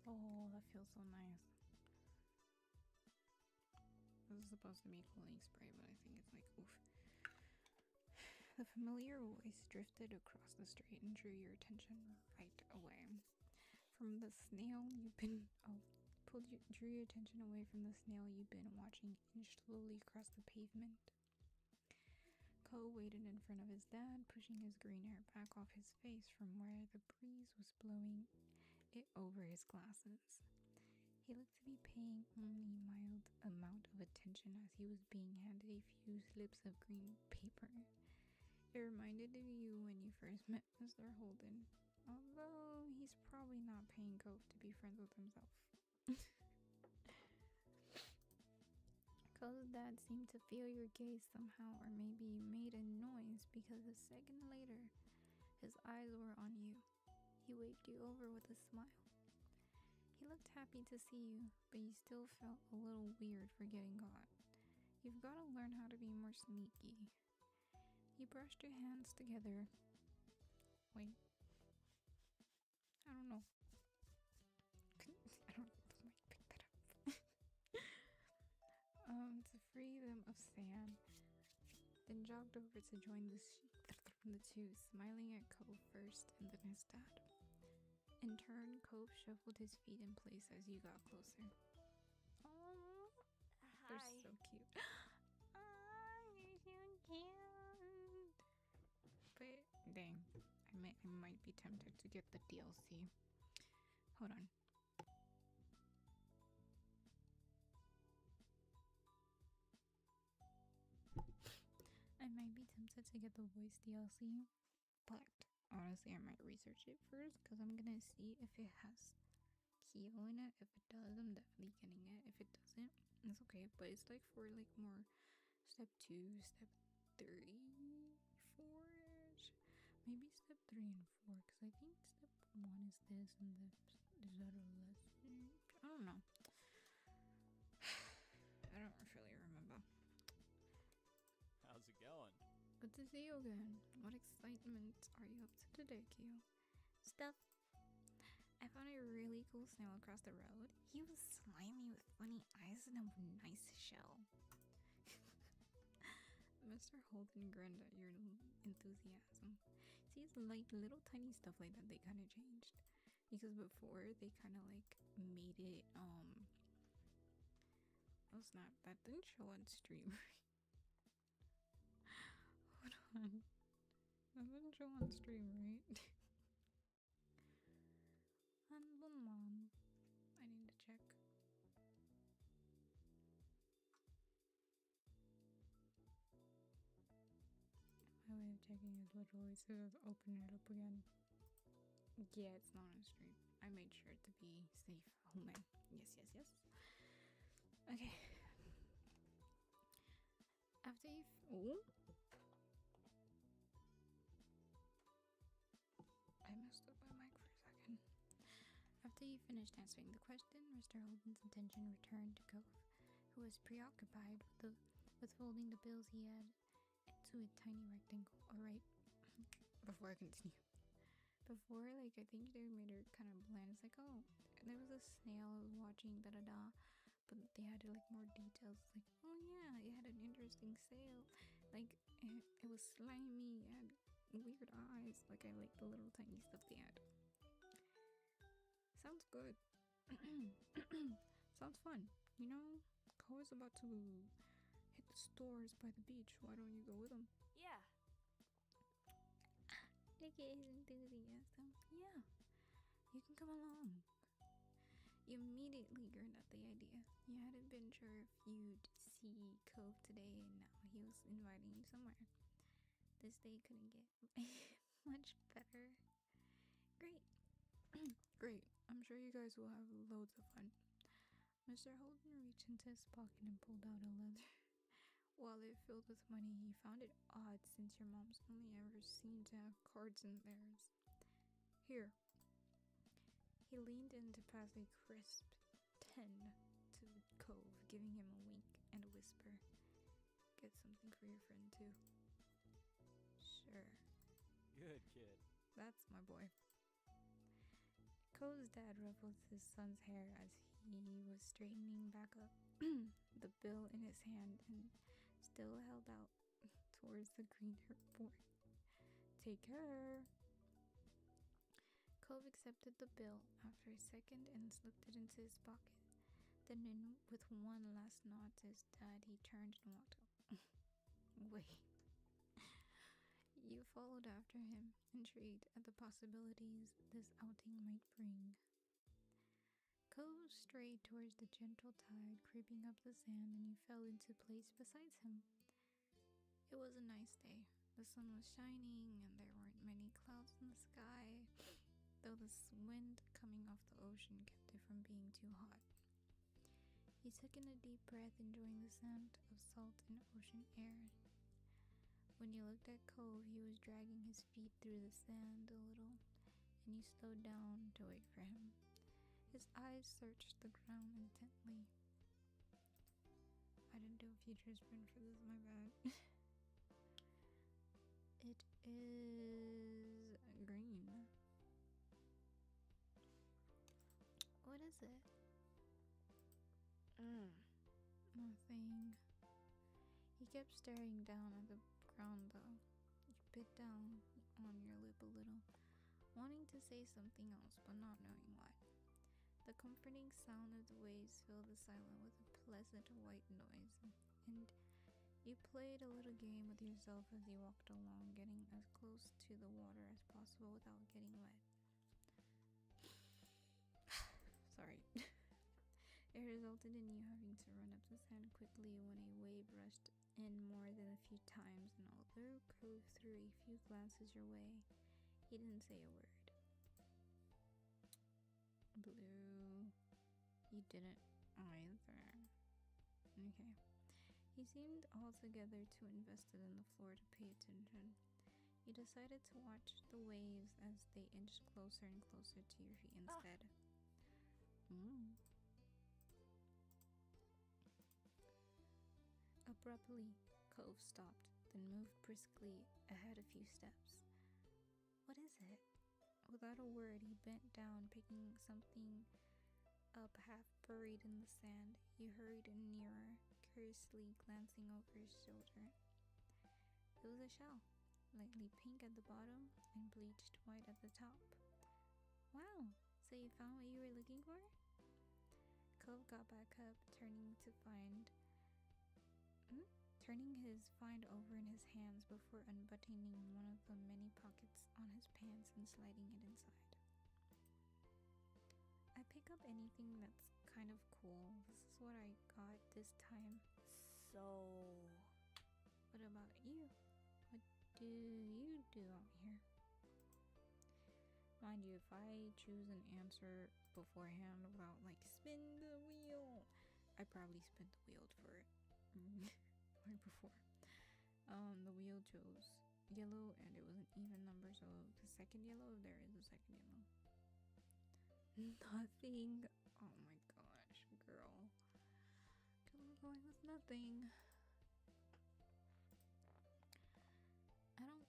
Oh, that feels so nice. This is supposed to be cooling spray, but I think it's like, oof. The familiar voice drifted across the street and drew your attention right away. From the snail you've been drew your attention away from the snail you've been watching inch slowly across the pavement. Ko waited in front of his dad, pushing his green hair back off his face from where the breeze was blowing it over his glasses. He looked to be paying only a mild amount of attention as he was being handed a few slips of green paper. It reminded of you when you first met Mr. Holden, although he's probably not paying Cove to be friends with himself. Cove's dad seemed to feel your gaze somehow, or maybe you made a noise because a second later, his eyes were on you. He waved you over with a smile. He looked happy to see you, but you still felt a little weird for getting caught. You've got to learn how to be more sneaky. You brushed your hands together. Wait. I don't know. I don't know if I might pick that up. To free them of sand. Then jogged over to join the two, smiling at Cove first and then his dad. In turn, Cove shuffled his feet in place as you got closer. Oh, they're Hi. so cute. Oh, you're so cute. But dang, I might be tempted to get the DLC. Hold on. I might be tempted to get the voice DLC, but honestly, I might research it first because I'm gonna see if it has Ukiyo in it. If it does, I'm definitely getting it. If it doesn't, it's okay. But it's like for like more step 2, step 3, 4-ish. Maybe step 3 and 4, because I think step 1 is this and this is that a lesson. I don't know. I don't really remember. How's it going? Good to see you again. What excitement are you up to today, Kyo? Stuff. I found a really cool snail across the road. He was slimy with funny eyes and a nice shell. Mr. Holden grinned at your enthusiasm. See, it's like little tiny stuff like that they kind of changed. Because before, they kind of like made it, oh snap, that didn't show on stream. Hold on. That didn't show on stream, right? Humble mom. I need to check. My way of checking is literally to open it up again. Yeah, it's not on street. I made sure to be safe. Oh man. Yes. Okay. After you. Oh. I messed up my mic for a second. After you finished answering the question, Mr. Holden's attention returned to Cove, who was preoccupied with folding the bills he had into a tiny rectangle. Alright, before I continue. Before, I think they made her kind of bland. It's like, oh, there was a snail I was watching, da-da-da. But they added, more details. It's like, oh yeah, it had an interesting sail. It was slimy, it had weird eyes. I like the little tiny stuff they had. Sounds good. Sounds fun. Koa's about to hit the stores by the beach. Why don't you go with him? Yeah. Look at his enthusiasm. Yeah, you can come along. You immediately gurned at the idea. You hadn't been sure if you'd see Cove today, and now he was inviting you somewhere. This day couldn't get much better. Great. Great. I'm sure you guys will have loads of fun. Mr. Holden reached into his pocket and pulled out a leather wallet filled with money. He found it odd since your mom's only ever seemed to have cards in theirs. Here. He leaned in to pass a crisp 10 to Cove, giving him a wink and a whisper. Get something for your friend too. Sure. Good kid. That's my boy. Cove's dad ruffled his son's hair as he was straightening back up, the bill in his hand and still held out towards the green board. Take care. Cove accepted the bill after a second and slipped it into his pocket. Then, with one last nod to his dad, he turned and walked up. Wait. You followed after him, intrigued at the possibilities this outing might bring. Cove strayed towards the gentle tide creeping up the sand, and you fell into place beside him. It was a nice day. The sun was shining and there weren't many clouds in the sky, though the wind coming off the ocean kept it from being too hot. He took in a deep breath, enjoying the scent of salt and ocean air. When you looked at Cove, he was dragging his feet through the sand a little, and you slowed down to wait for him. His eyes searched the ground intently. I didn't do a future sprint for this, my bad. It is green. What is it? Nothing. He kept staring down at the ground though. You bit down on your lip a little, wanting to say something else but not knowing what. The comforting sound of the waves filled the silence with a pleasant white noise, and you played a little game with yourself as you walked along, getting as close to the water as possible without getting wet. Sorry. It resulted in you having to run up the sand quickly when a wave rushed in more than a few times, and although Cove threw a few glances your way, he didn't say a word. Blue. You didn't either. Okay. He seemed altogether too invested in the floor to pay attention. You decided to watch the waves as they inched closer and closer to your feet instead. Abruptly, Cove stopped, then moved briskly ahead a few steps. What is it? Without a word, he bent down, picking something up half buried in the sand. You hurried nearer, curiously glancing over his shoulder. It was a shell, lightly pink at the bottom and bleached white at the top. Wow, so you found what you were looking for? Cove got back up, turning his find over in his hands before unbuttoning one of the many pockets on his pants and sliding it inside. I pick up anything that's kind of cool. This is what I got this time. So, What about you? What do you do out here? Mind you, if I choose an answer beforehand without like spin the wheel, I probably spin the wheel for it right before. The wheel chose yellow and it was an even number, so the second yellow, there is a second yellow. Nothing. Oh my gosh, girl. We're going with nothing. I don't.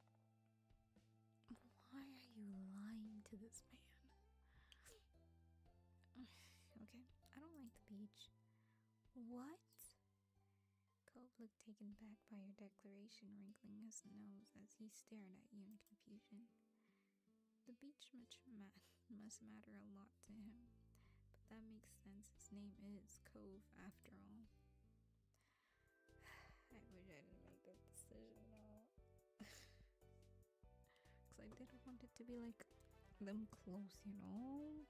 Why are you lying to this man? Okay, I don't like the beach. What? Cove looked taken back by your declaration, wrinkling his nose as he stared at you in confusion. The beach must matter a lot to him, but that makes sense. His name is Cove after all. I wish I didn't make that decision now. Because I didn't want it to be like them close, you know?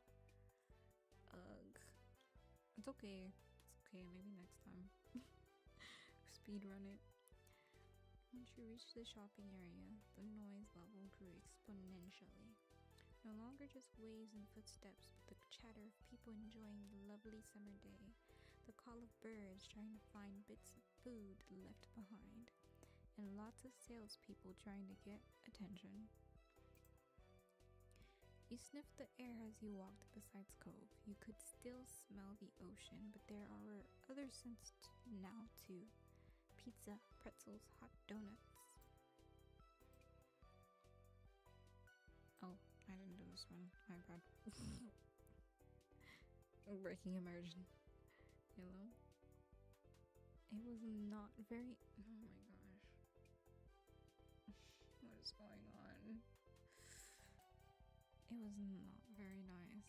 Ugh. It's okay. It's okay. Maybe next time. Speed run it. Once you reached the shopping area, the noise level grew exponentially. No longer just waves and footsteps, but the chatter of people enjoying the lovely summer day, the call of birds trying to find bits of food left behind, and lots of salespeople trying to get attention. You sniffed the air as you walked besides Cove. You could still smell the ocean, but there are other scents now too. Pizza, pretzels, hot donuts. Oh, I didn't do this one. My bad. Breaking immersion. Hello? It was not very... Oh my gosh. What is going on? It was not very nice.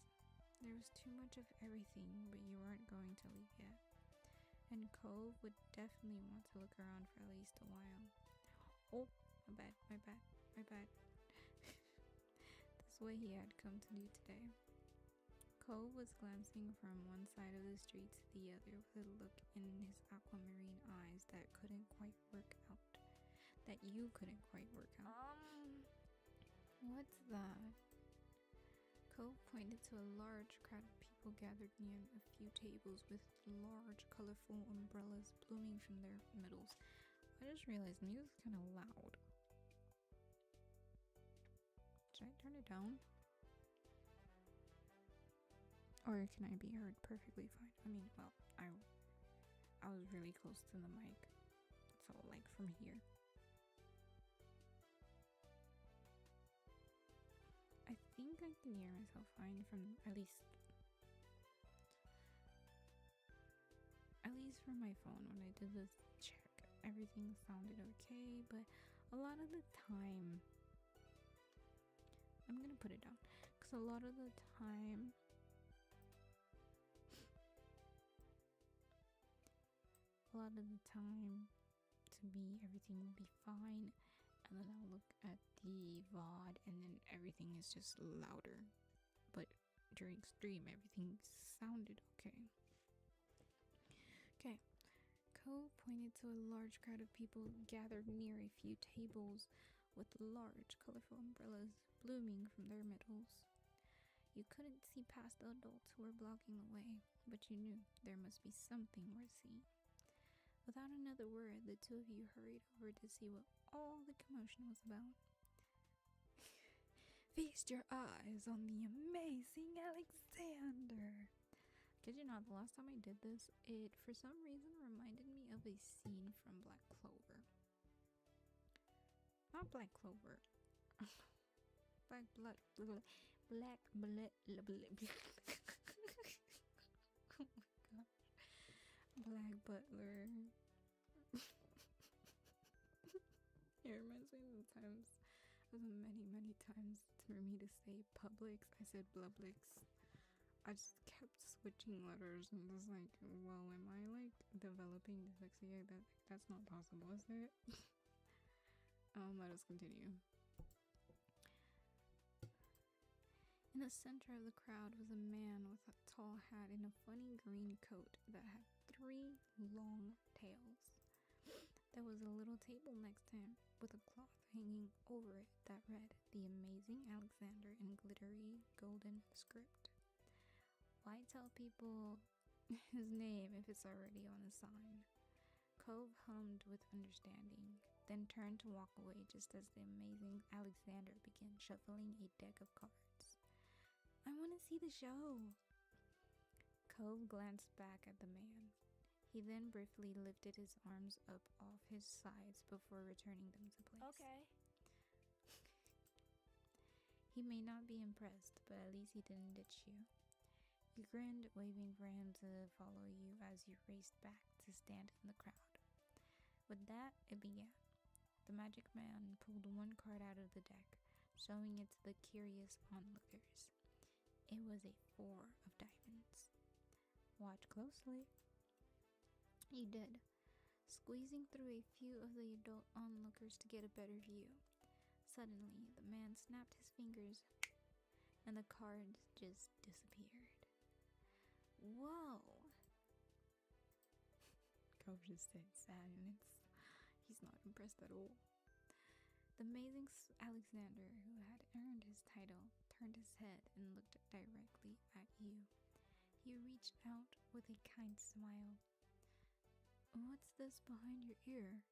There was too much of everything, but you weren't going to leave yet. And Cove would definitely want to look around for at least a while. Oh, my bad. That's what he had come to do today. Cove was glancing from one side of the street to the other with a look in his aquamarine eyes that couldn't quite work out. That you couldn't quite work out. What's that? Cove pointed to a large crowd of people gathered near a few tables with large, colorful umbrellas blooming from their middles. I just realized the music's kind of loud. Should I turn it down? Or can I be heard perfectly fine? I mean, well, I was really close to the mic, so like from here. I think I can hear myself fine from at least from my phone. When I did this check, everything sounded okay, but a lot of the time, I'm gonna put it down, because a lot of the time to me everything will be fine, and then I'll look at the VOD and then everything is just louder, but during stream everything sounded okay. Cove pointed to a large crowd of people gathered near a few tables with large colorful umbrellas blooming from their middles. You couldn't see past the adults who were blocking the way, but you knew there must be something worth seeing. Without another word, the two of you hurried over to see what all the commotion was about. Feast your eyes on the amazing Alexander. Kid you not, the last time I did this, it for some reason reminded me of a scene from Black Clover. Not Black Clover. Black blood. Oh my god. Black Butler. It reminds me of the many times for me to say Publix, I said Blublix. I just kept switching letters and was like, well, am I like developing dyslexia? That's not possible, is it? Let us continue. In the center of the crowd was a man with a tall hat and a funny green coat that had 3 long tails There was a little table next to him with a cloth hanging over it that read, "The Amazing Alexander" in glittery golden script. Why tell people his name if it's already on the sign? Cove hummed with understanding, then turned to walk away just as the amazing Alexander began shuffling a deck of cards. "I want to see the show." Cove glanced back at the man. He then briefly lifted his arms up off his sides before returning them to place. Okay. He may not be impressed, but at least he didn't ditch you. You grinned, waving for him to follow you as you raced back to stand in the crowd. With that, it began. The magic man pulled one card out of the deck, showing it to the curious onlookers. It was a 4 of diamonds. "Watch closely." You did, squeezing through a few of the adult onlookers to get a better view. Suddenly, the man snapped his fingers, and the cards just disappeared. Whoa! Cove just stayed sad, and he's not impressed at all. The amazing Alexander, who had earned his title, turned his head and looked directly at you. He reached out with a kind smile. "What's this behind your ear?"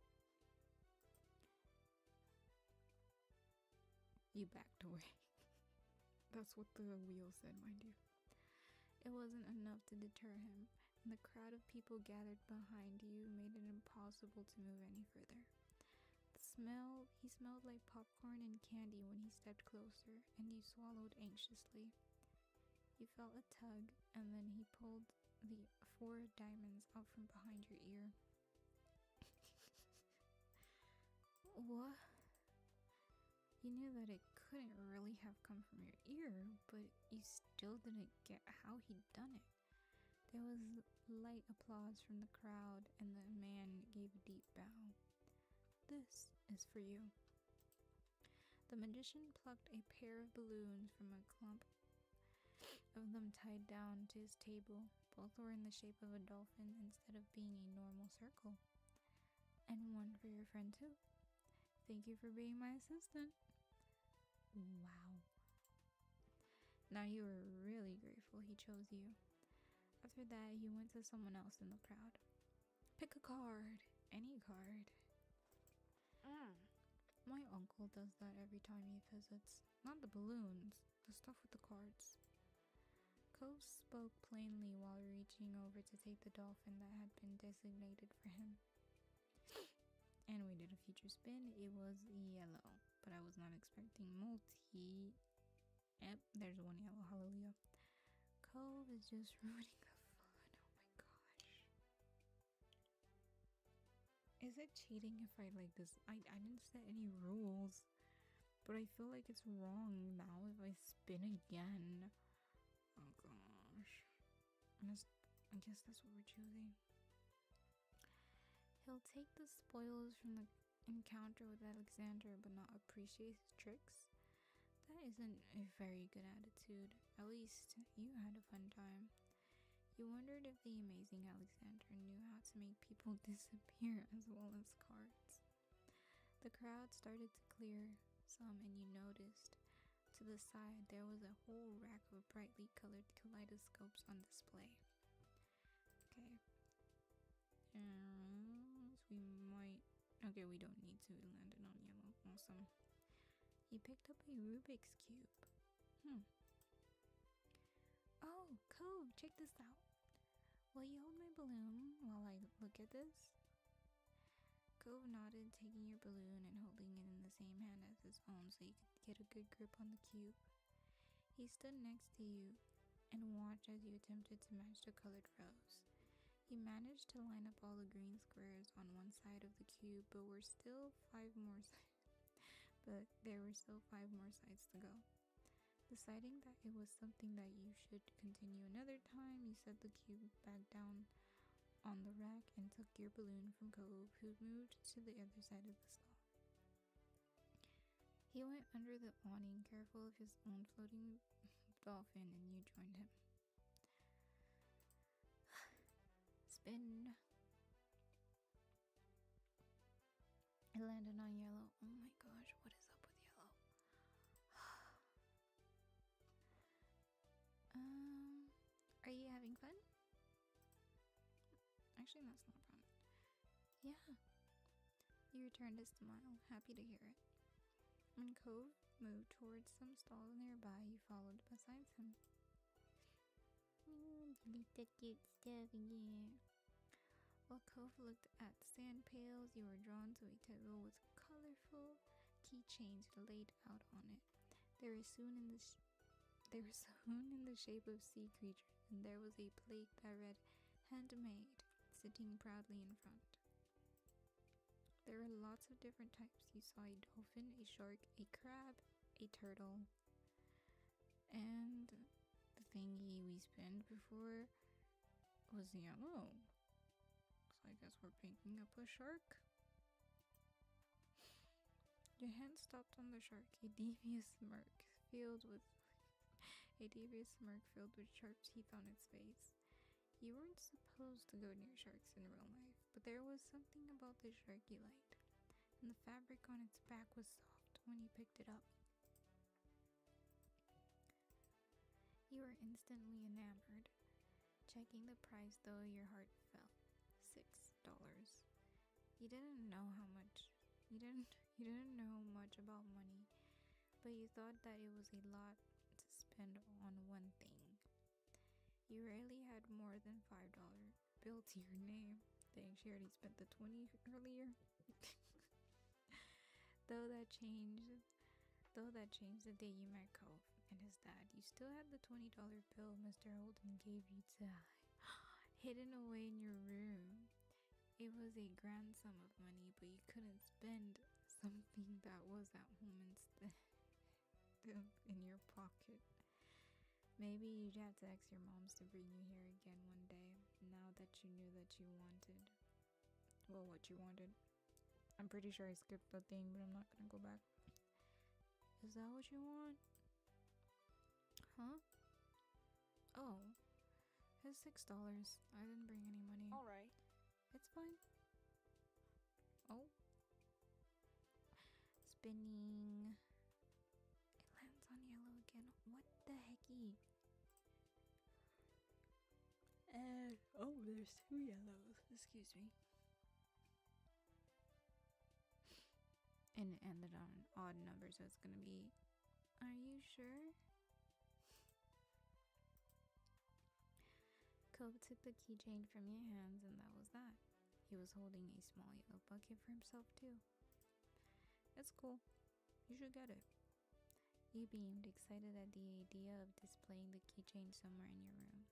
You backed away. That's what the wheel said, mind you. It wasn't enough to deter him, and the crowd of people gathered behind you made it impossible to move any further. He smelled like popcorn and candy when he stepped closer, and you swallowed anxiously. You felt a tug, and then he pulled the 4 diamonds out from behind your ear. What? You knew that it couldn't really have come from your ear, but you still didn't get how he'd done it. There was light applause from the crowd, and the man gave a deep bow. "This is for you." The magician plucked a pair of balloons from a clump of them tied down to his table. Both were in the shape of a dolphin instead of being a normal circle. "And one for your friend too. Thank you for being my assistant." Wow. Now you were really grateful he chose you. After that, you went to someone else in the crowd. "Pick a card. Any card." My uncle does that every time he visits. Not the balloons, the stuff with the cards. Cove spoke plainly while reaching over to take the dolphin that had been designated for him. And we did a future spin. It was yellow, but I was not expecting multi. Yep, there's one yellow, hallelujah. Cove is just ruining the fun, oh my gosh. Is it cheating if I like this? I didn't set any rules, but I feel like it's wrong now if I spin again. Oh gosh. I guess that's what we're choosing. He'll take the spoils from the encounter with Alexander but not appreciate his tricks. That isn't a very good attitude. At least you had a fun time. You wondered if the amazing Alexander knew how to make people disappear as well as cards. The crowd started to clear some, and you noticed to the side there was a whole rack of brightly colored kaleidoscopes on display. Okay. We might... Okay, we don't need to. Land it on yellow. Awesome. He picked up a Rubik's Cube. Oh, Cove, check this out. Will you hold my balloon while I look at this? Cove nodded, taking your balloon and holding it in the same hand as his own so you could get a good grip on the cube. He stood next to you and watched as you attempted to match the colored rows. You managed to line up all the green squares on one side of the cube, but there were still 5 more sides to go. Deciding that it was something that you should continue another time, you set the cube back down on the rack and took your balloon from Cove, who moved to the other side of the stall. He went under the awning, careful of his own floating dolphin, and you joined him. Spin. landed on yellow. Oh my gosh, what is up with yellow? Are you having fun? Actually, that's not a problem. Yeah. You returned a smile, happy to hear it. When Cove moved towards some stalls nearby, you followed beside him. The cute stuff, yeah. While Cove looked at sand pails, you were drawn to a table with colorful keychains laid out on it. They were soon in the shape of sea creatures, and there was a plate that read "Handmade," sitting proudly in front. There were lots of different types. You saw a dolphin, a shark, a crab, a turtle, and the thingy we spent before was yellow. So I guess we're picking up a shark. Your hand stopped on the shark, a devious smirk filled with sharp teeth on its face. You weren't supposed to go near sharks in real life, but there was something about the shark you liked, and the fabric on its back was soft when you picked it up. You were instantly enamored. Checking the price though, your heart fell. $6. You didn't know how much. You didn't know much about money, but you thought that it was a lot to spend on one thing. You rarely had more than $5 bill to your name. Dang, she already spent the 20 earlier. Though that changed the day you met Cove and his dad. You still had the $20 bill Mr. Holden gave you to hidden away in your room. It was a grand sum of money, but you couldn't spend something that was at home instead in your pocket. Maybe you'd have to ask your moms to bring you here again one day, now that you knew that you wanted. Well, what you wanted. I'm pretty sure I skipped the thing, but I'm not gonna go back. Is that what you want? Huh? Oh. It's $6. I didn't bring any money. Alright. It's fine. Oh. Spinning. It lands on yellow again. What the hecky? And oh, there's 2 yellows. Excuse me. And it ended on an odd number, so it's gonna be. Are you sure? Cove took the keychain from your hands, and that was that. He was holding a small yellow bucket for himself too. It's cool. You should get it. You beamed, excited at the idea of displaying the keychain somewhere in your room.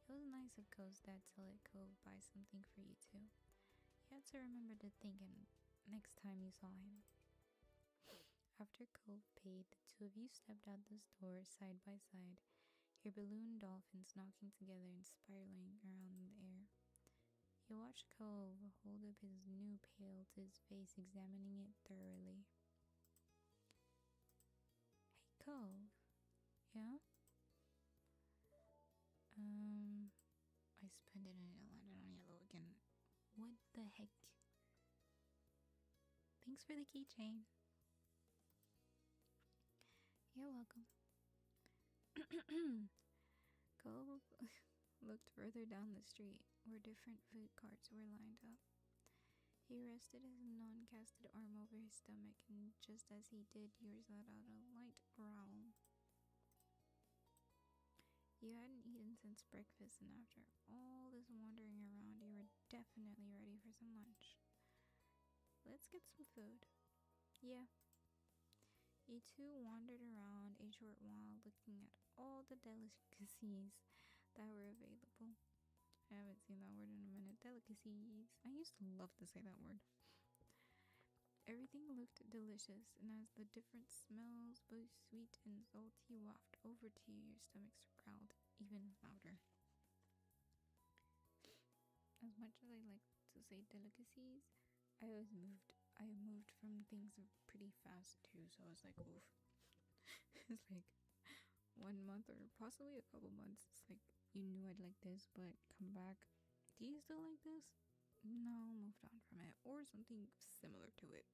It was nice of Cove's dad to let Cove buy something for you too. You had to remember to think and next time you saw him. After Cove paid, the two of you stepped out the store side by side, your balloon dolphins knocking together and spiraling around in the air. You watched Cove hold up his new pail to his face, examining it thoroughly. Hey, Cove. Yeah? I spent it and it landed on yellow again. What the heck? Thanks for the keychain. You're welcome. Cove looked further down the street, where different food carts were lined up. He rested his non-casted arm over his stomach, and just as he did, yours let out a light growl. You hadn't eaten since breakfast, and after all this wandering around, you were definitely ready for some lunch. Let's get some food. Yeah. You two wandered around a short while, looking at all the delicacies that were available. I haven't seen that word in a minute. Delicacies. I used to love to say that word. Everything looked delicious, and as the different smells, both sweet and salty, wafted over to you, your stomachs growled even louder. As much as I like to say delicacies, I moved from things pretty fast too, so I was like, oof. It's like 1 month or possibly a couple months. It's like, you knew I'd like this, but come back. Do you still like this? No, moved on from it, or something similar to it.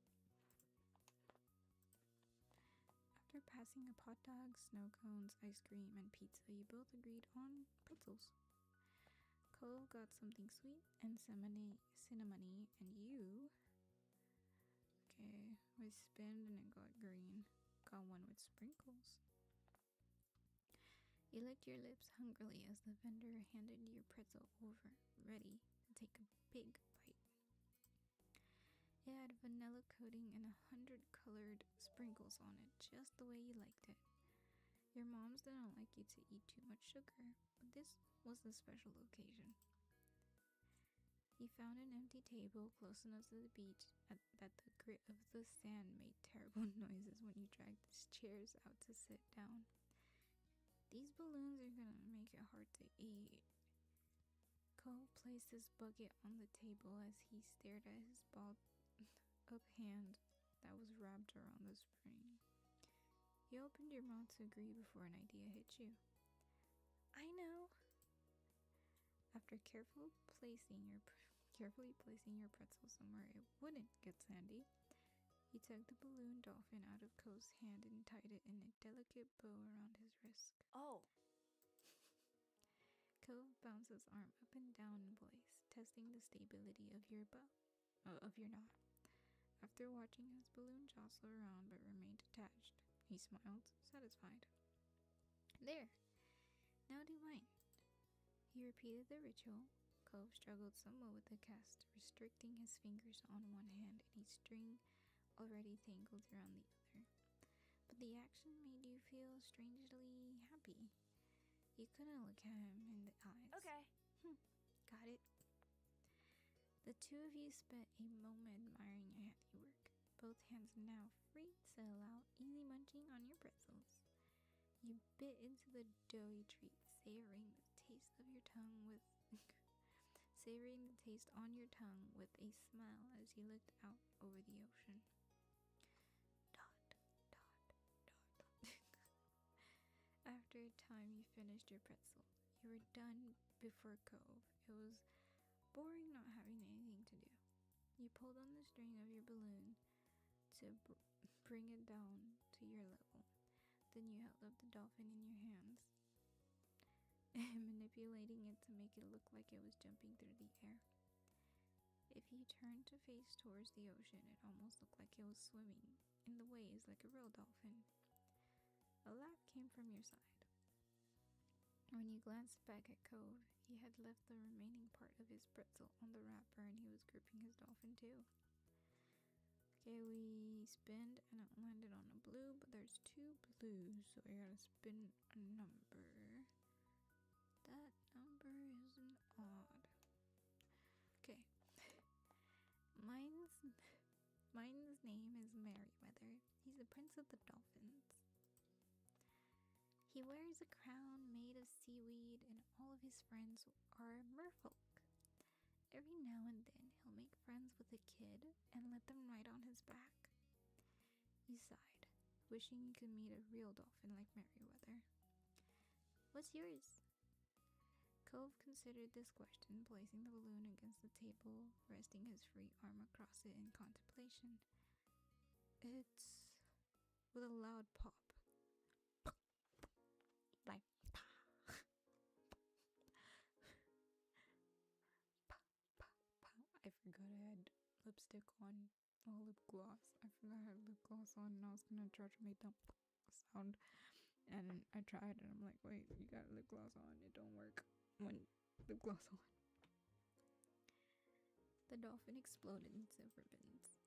After passing up hot dogs, snow cones, ice cream, and pizza, you both agreed on pretzels. Cole got something sweet and cinnamony, and you... Okay, we spinned and it got green. Got one with sprinkles. You licked your lips hungrily as the vendor handed your pretzel over, ready to take a big bite. It had vanilla coating and 100 colored sprinkles on it, just the way you liked it. Your moms didn't like you to eat too much sugar, but this was a special occasion. You found an empty table close enough to the beach that the grit of the sand made terrible noises when you dragged the chairs out to sit down. These balloons are gonna make it hard to eat. Cole placed his bucket on the table as he stared at his balled up hand that was wrapped around the spring. You opened your mouth to agree before an idea hit you. I know. After carefully placing your pretzel somewhere it wouldn't get sandy, you took the balloon dolphin out of Cole's hand and tied it in a delicate bow around his wrist. Oh. Cole bounced his arm up and down in place, testing the stability of your knot. After watching his balloon jostle around but remained attached, he smiled, satisfied. There! Now do mine. He repeated the ritual. Cove struggled somewhat with the cast, restricting his fingers on one hand and a string already tangled around the other. But the action made you feel strangely happy. You couldn't look at him in the eyes. Okay. Got it. The two of you spent a moment admiring your handiwork, both hands now free to allow easy munching on your pretzels. You bit into the doughy treat, savoring the taste on your tongue with a smile as you looked out over the ocean. Dot, dot, dot. After a time, you finished your pretzel. You were done before Cove. It was boring not having anything to do. You pulled on the string of your balloon to bring it down to your level. Then you held up the dolphin in your hands, manipulating it to make it look like it was jumping through the air. If you turned to face towards the ocean, it almost looked like it was swimming in the waves like a real dolphin. A laugh came from your side. When you glanced back at Cove, he had left the remaining part of his pretzel on the wrapper and he was gripping his dolphin too. Okay, we spinned and it landed on a blue, but there's two blues, so I gotta spin a number. That number is an odd. Okay. Mine's name is Merryweather. He's the prince of the dolphins. He wears a crown made of seaweed and all of his friends are merfolk. Every now and then he'll make friends with a kid and let them ride on his back. You sighed, wishing you could meet a real dolphin like Merryweather. What's yours? Cove considered this question, placing the balloon against the table, resting his free arm across it in contemplation. It's with a loud pop. Like I forgot I had lipstick on, or lip gloss. I forgot I had lip gloss on and I was gonna try to make that sound. And I tried and I'm like, wait, you got lip gloss on, it don't work when lip gloss on. The dolphin exploded into ribbons.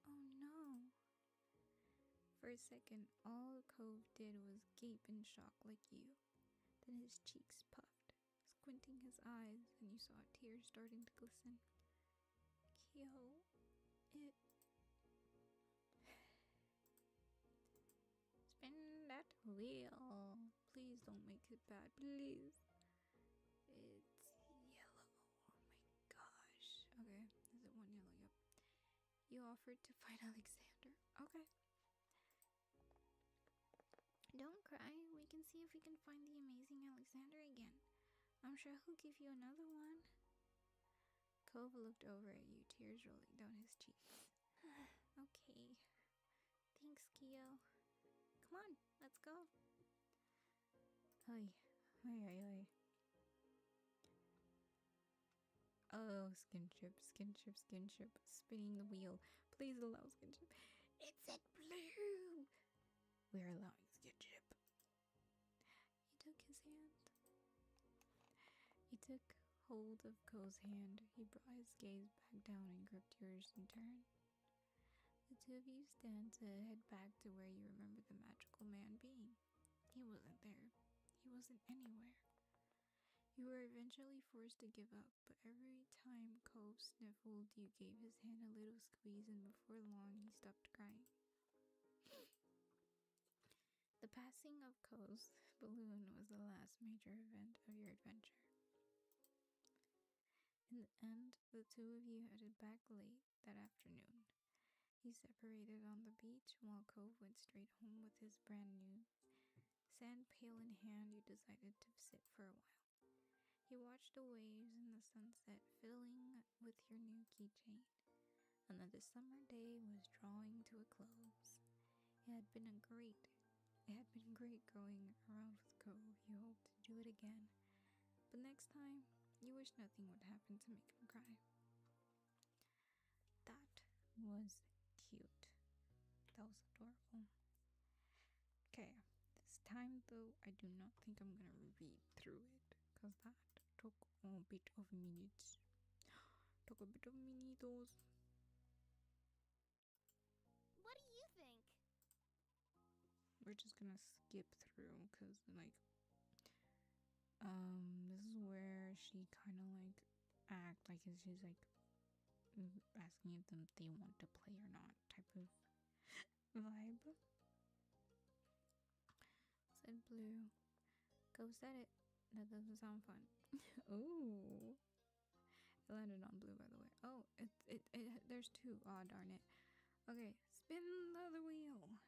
Oh no. For a second, all Cove did was gape in shock like you. Then his cheeks puffed, squinting his eyes, and you saw tears starting to glisten. Kyo, it... Spin that wheel. Please don't make it bad, please. It's yellow. Oh my gosh. Okay, is it one yellow? Yep. You offered to fight Alexander. Okay. Don't cry. We can see if we can find the amazing Alexander again. I'm sure he'll give you another one. Cove looked over at you, tears rolling down his cheeks. Okay. Thanks, Kiyo. Come on, let's go. Oi, oi, oi, oi. Oh, skinship, skinship, skinship. Spinning the wheel. Please allow skinship. It said blue! We're allowing skinship. He took his hand. He took hold of Ko's hand. He brought his gaze back down and gripped yours in turn. The two of you stand to head back to where you remember the magical man being. He wasn't there. He wasn't anywhere. You were eventually forced to give up, but every time Cove sniffled, you gave his hand a little squeeze, and before long he stopped crying. The passing of Ko's balloon was the last major event of your adventure. In the end, the two of you headed back late that afternoon. You separated on the beach while Cove went straight home with his brand new sand pail in hand. You decided to sit for a while. You watched the waves and the sunset filling with your new keychain. Another summer day was drawing to a close. It had been great going around with Cove. You hoped to do it again, but next time, you wish nothing would happen to make him cry. That was cute. That was adorable. Okay, this time though, I do not think I'm gonna read through it, because that took a bit of minutes. Took a bit of minutos. What do you think? We're just gonna skip through, because like this is where she kind of like act like she's like asking if they want to play or not type of vibe. Said blue. Go set it. That doesn't sound fun. Ooh. It landed on blue, by the way. Oh, there's two. Aw, darn it. Okay, spin the other wheel.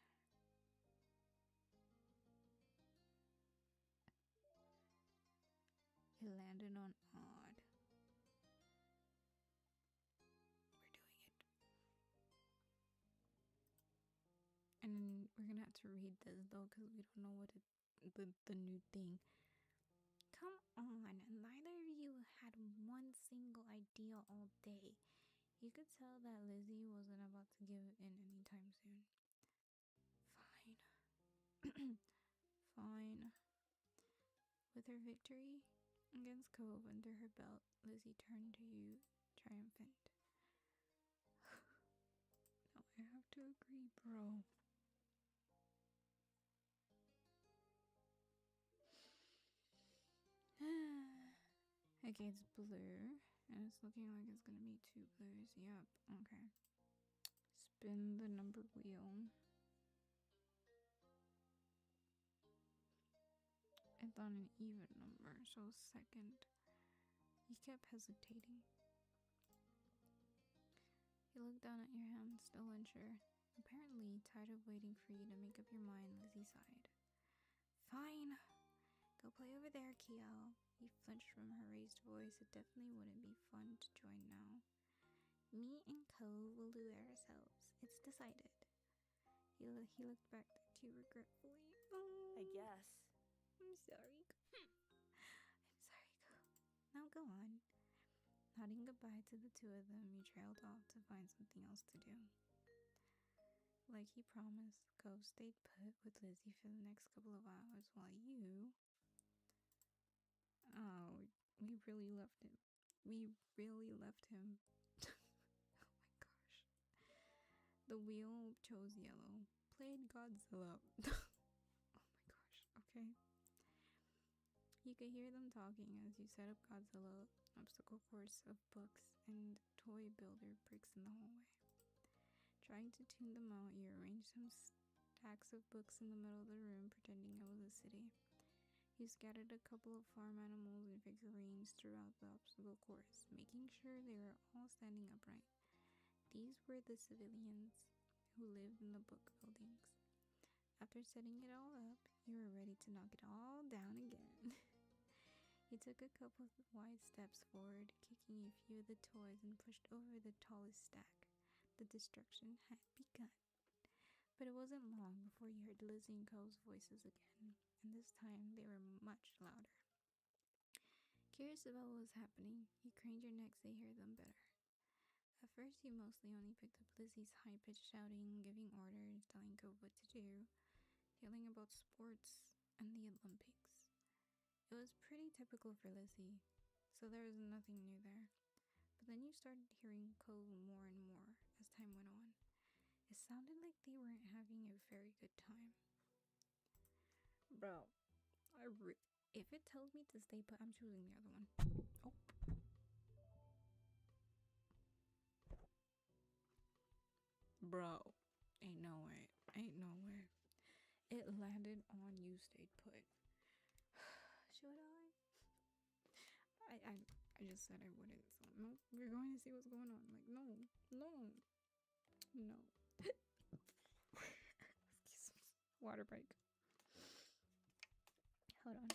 It landed on odd. We're doing it. And we're gonna have to read this though, because we don't know what the new thing. Come on, neither of you had one single idea all day. You could tell that Lizzie wasn't about to give in anytime soon. Fine. Fine. With her victory against Cove under her belt, Lizzie turned to you, triumphant. Now I have to agree, bro. Okay, it's blue, and it's looking like it's gonna be two blues. Yep, okay. Spin the number wheel. I thought an even number, so second. You kept hesitating. You looked down at your hand, still unsure. Apparently, tired of waiting for you to make up your mind, Lizzie sighed. Fine. Go play over there, Kiyo. He flinched from her raised voice. It definitely wouldn't be fun to join now. Me and Cove will do it ourselves. It's decided. He looked back at you regretfully. Oh, I guess. I'm sorry. I'm sorry, Cove. Now go on. Nodding goodbye to the two of them, you trailed off to find something else to do. Like he promised, Cove stayed put with Lizzie for the next couple of hours while you... Oh, we really left him. We really left him. Oh my gosh. The wheel chose yellow. Played Godzilla. Oh my gosh, okay. You could hear them talking as you set up Godzilla obstacle course of books and toy builder bricks in the hallway. Trying to tune them out, you arranged some stacks of books in the middle of the room, pretending it was a city. You scattered a couple of farm animals and figurines throughout the obstacle course, making sure they were all standing upright. These were the civilians who lived in the book buildings. After setting it all up, you were ready to knock it all down again. He took a couple of wide steps forward, kicking a few of the toys and pushed over the tallest stack. The destruction had begun. But it wasn't long before you heard Lizzie and Cole's voices again, and this time they were much louder. Curious about what was happening, you craned your neck to hear them better. At first, you mostly only picked up Lizzie's high-pitched shouting, giving orders, telling Cove what to do, yelling about sports and the Olympics. It was pretty typical for Lizzie, so there was nothing new there. But then you started hearing Cove more and more as time went on. It sounded like they weren't having a very good time. Bro, if it tells me to stay put, I'm choosing the other one. Oh. Bro, ain't no way. Ain't no way. It landed on you stayed put. Should I just said I wouldn't. So no, we're going to see what's going on. Like, no. Excuse me. Water break. Hold on.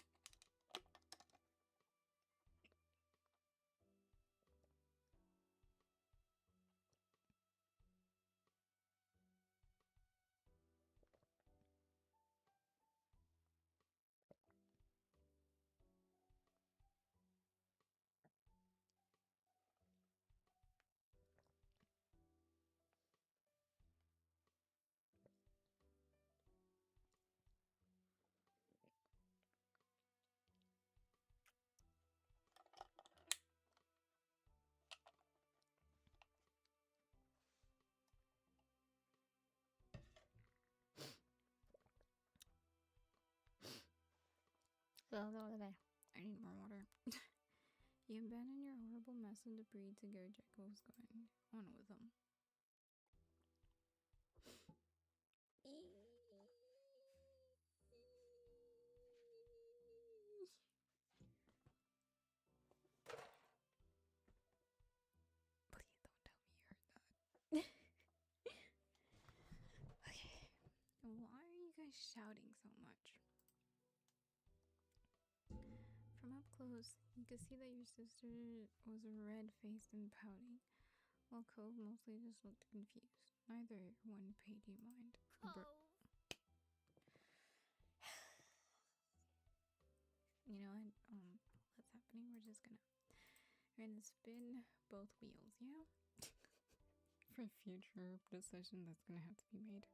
I need more water. You abandoned your horrible mess of debris to go check what was going on with them. Please don't tell me you heard that. Okay. Why are you guys shouting so much? From up close, you could see that your sister was red-faced and pouting, while Cove mostly just looked confused. Neither one paid you mind. You know what? What's happening? We're gonna spin both wheels, yeah? For future decision that's gonna have to be made.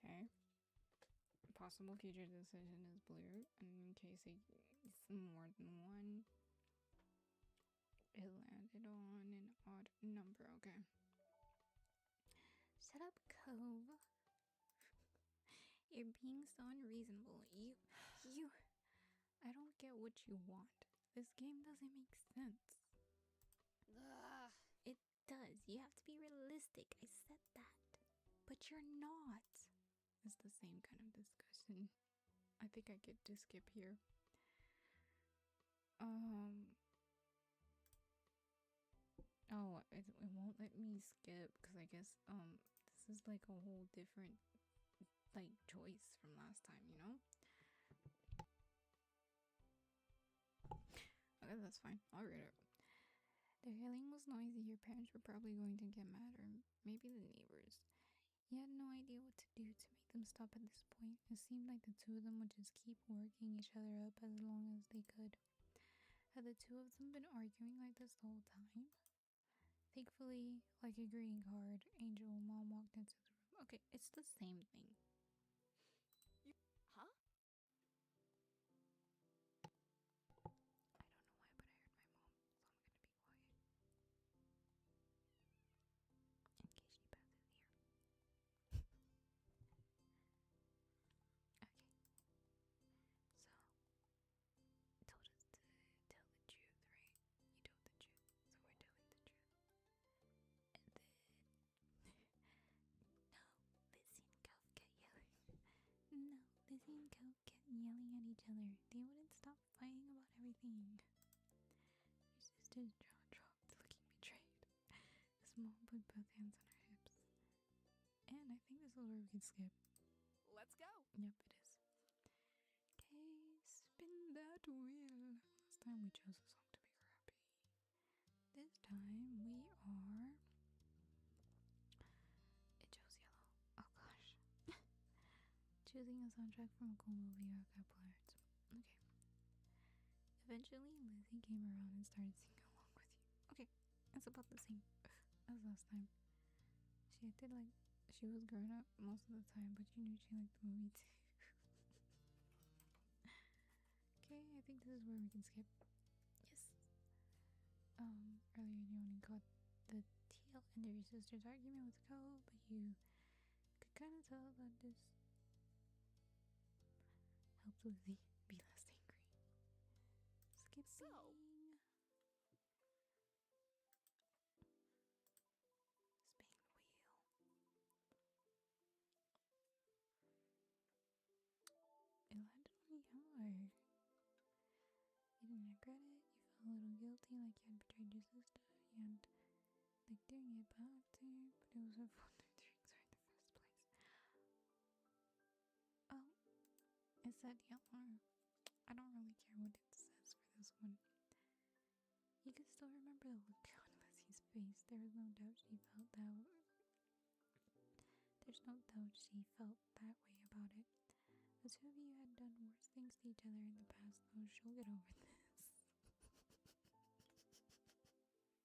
Okay. Possible future decision is blue, and in case it's more than one, it landed on an odd number. Okay. Shut up, Cove. You're being so unreasonable. I don't get what you want. This game doesn't make sense. Ugh. It does. You have to be realistic. I said that. But you're not. It's the same kind of discussion. I think I get to skip here. Oh, it won't let me skip because I guess this is like a whole different like choice from last time, you know? Okay, that's fine. I'll read it. The yelling was noisy. Your parents were probably going to get mad, or maybe the neighbors. You had no idea what to do to make them stop at this point. It seemed like the two of them would just keep working each other up as long as they could. Had the two of them been arguing like this the whole time? Thankfully, like a greeting card, Angel Mom walked into the room. Okay, it's the same thing. Huh? I don't know why, but I heard my mom, so I'm gonna be quiet. In case she passes here. Okay. So, told us to tell the truth, right? You told the truth, so we're telling the truth. And then, no, Lizzie and Cove kept yelling. No, Lizzie and Cove kept yelling at each other. They wouldn't stop fighting about everything. Your sister's jaw dropped, looking betrayed. His mom put both hands on her hips. And I think this is where we can skip. Let's go. Yep, it is. will. Last time we chose a song to make her happy. This time we are. It chose yellow. Oh gosh. Choosing a soundtrack from a cool movie or a couple arts. Okay. Eventually, Lizzie came around and started singing along with you. Okay, it's about the same as last time. She acted like she was grown up most of the time, but you knew she liked the movie too. Okay, I think this is where we can skip. Yes. Earlier you only got the tail end of your sister's argument with Co, but you could kind of tell that this helped Lizzie be less angry. Skipping. Spinning the wheel. It landed on yellow. You didn't regret it. You felt a little guilty, like you had betrayed your sister. You had like doing it back to, but it was her fault to drinks her in the first place. Oh, it said yellow. I don't really care what it says for this one. You can still remember the look on Lizzie's face. There was no doubt she felt that. There's no doubt she felt that way about it. The two of you had done worse things to each other in the past, though she'll get over this.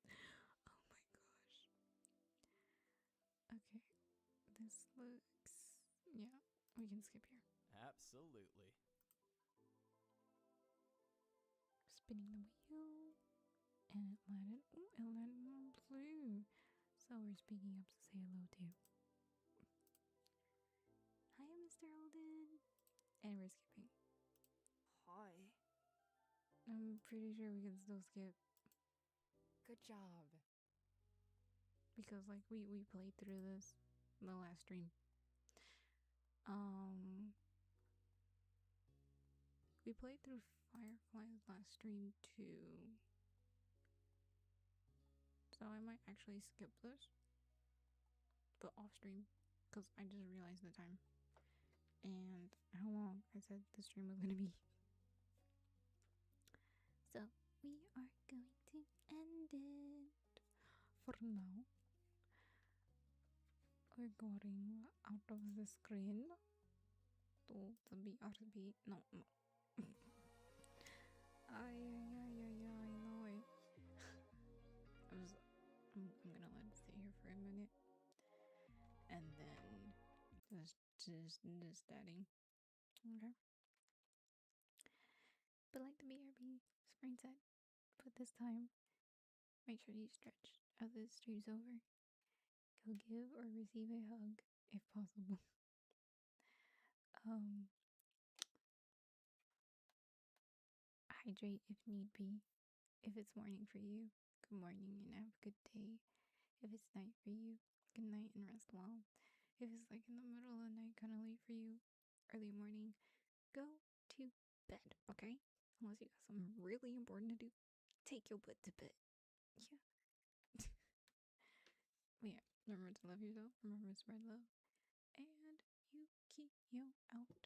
Oh my gosh. Okay. This looks... Yeah, we can skip here. Absolutely. Spinning the wheel. And it landed... Oh, it landed on blue. So we're speaking up to say hello to. Hi, Mr. Alden. And we're skipping. Hi. I'm pretty sure we can still skip. Good job. Because like we played through this in the last stream. We played through Firefly's last stream too. So I might actually skip this. But off stream. Because I just realized the time. And how long I said the stream was gonna be. So we are going to end it for now. We're going out of the screen to the BRB. No. I know it. I'm gonna let it sit here for a minute. And then just daddy. Okay. But like the BRB Spring said, but this time, make sure you stretch as this stream's over. Go give or receive a hug if possible. Hydrate if need be. If it's morning for you, good morning and have a good day. If it's night for you, good night and rest well. If it's like in the middle of the night, kind of late for you, early morning, go to bed, okay? Unless you got something really important to do, take your butt to bed. Yeah. But yeah, remember to love yourself, remember to spread love, and Ukiyo out.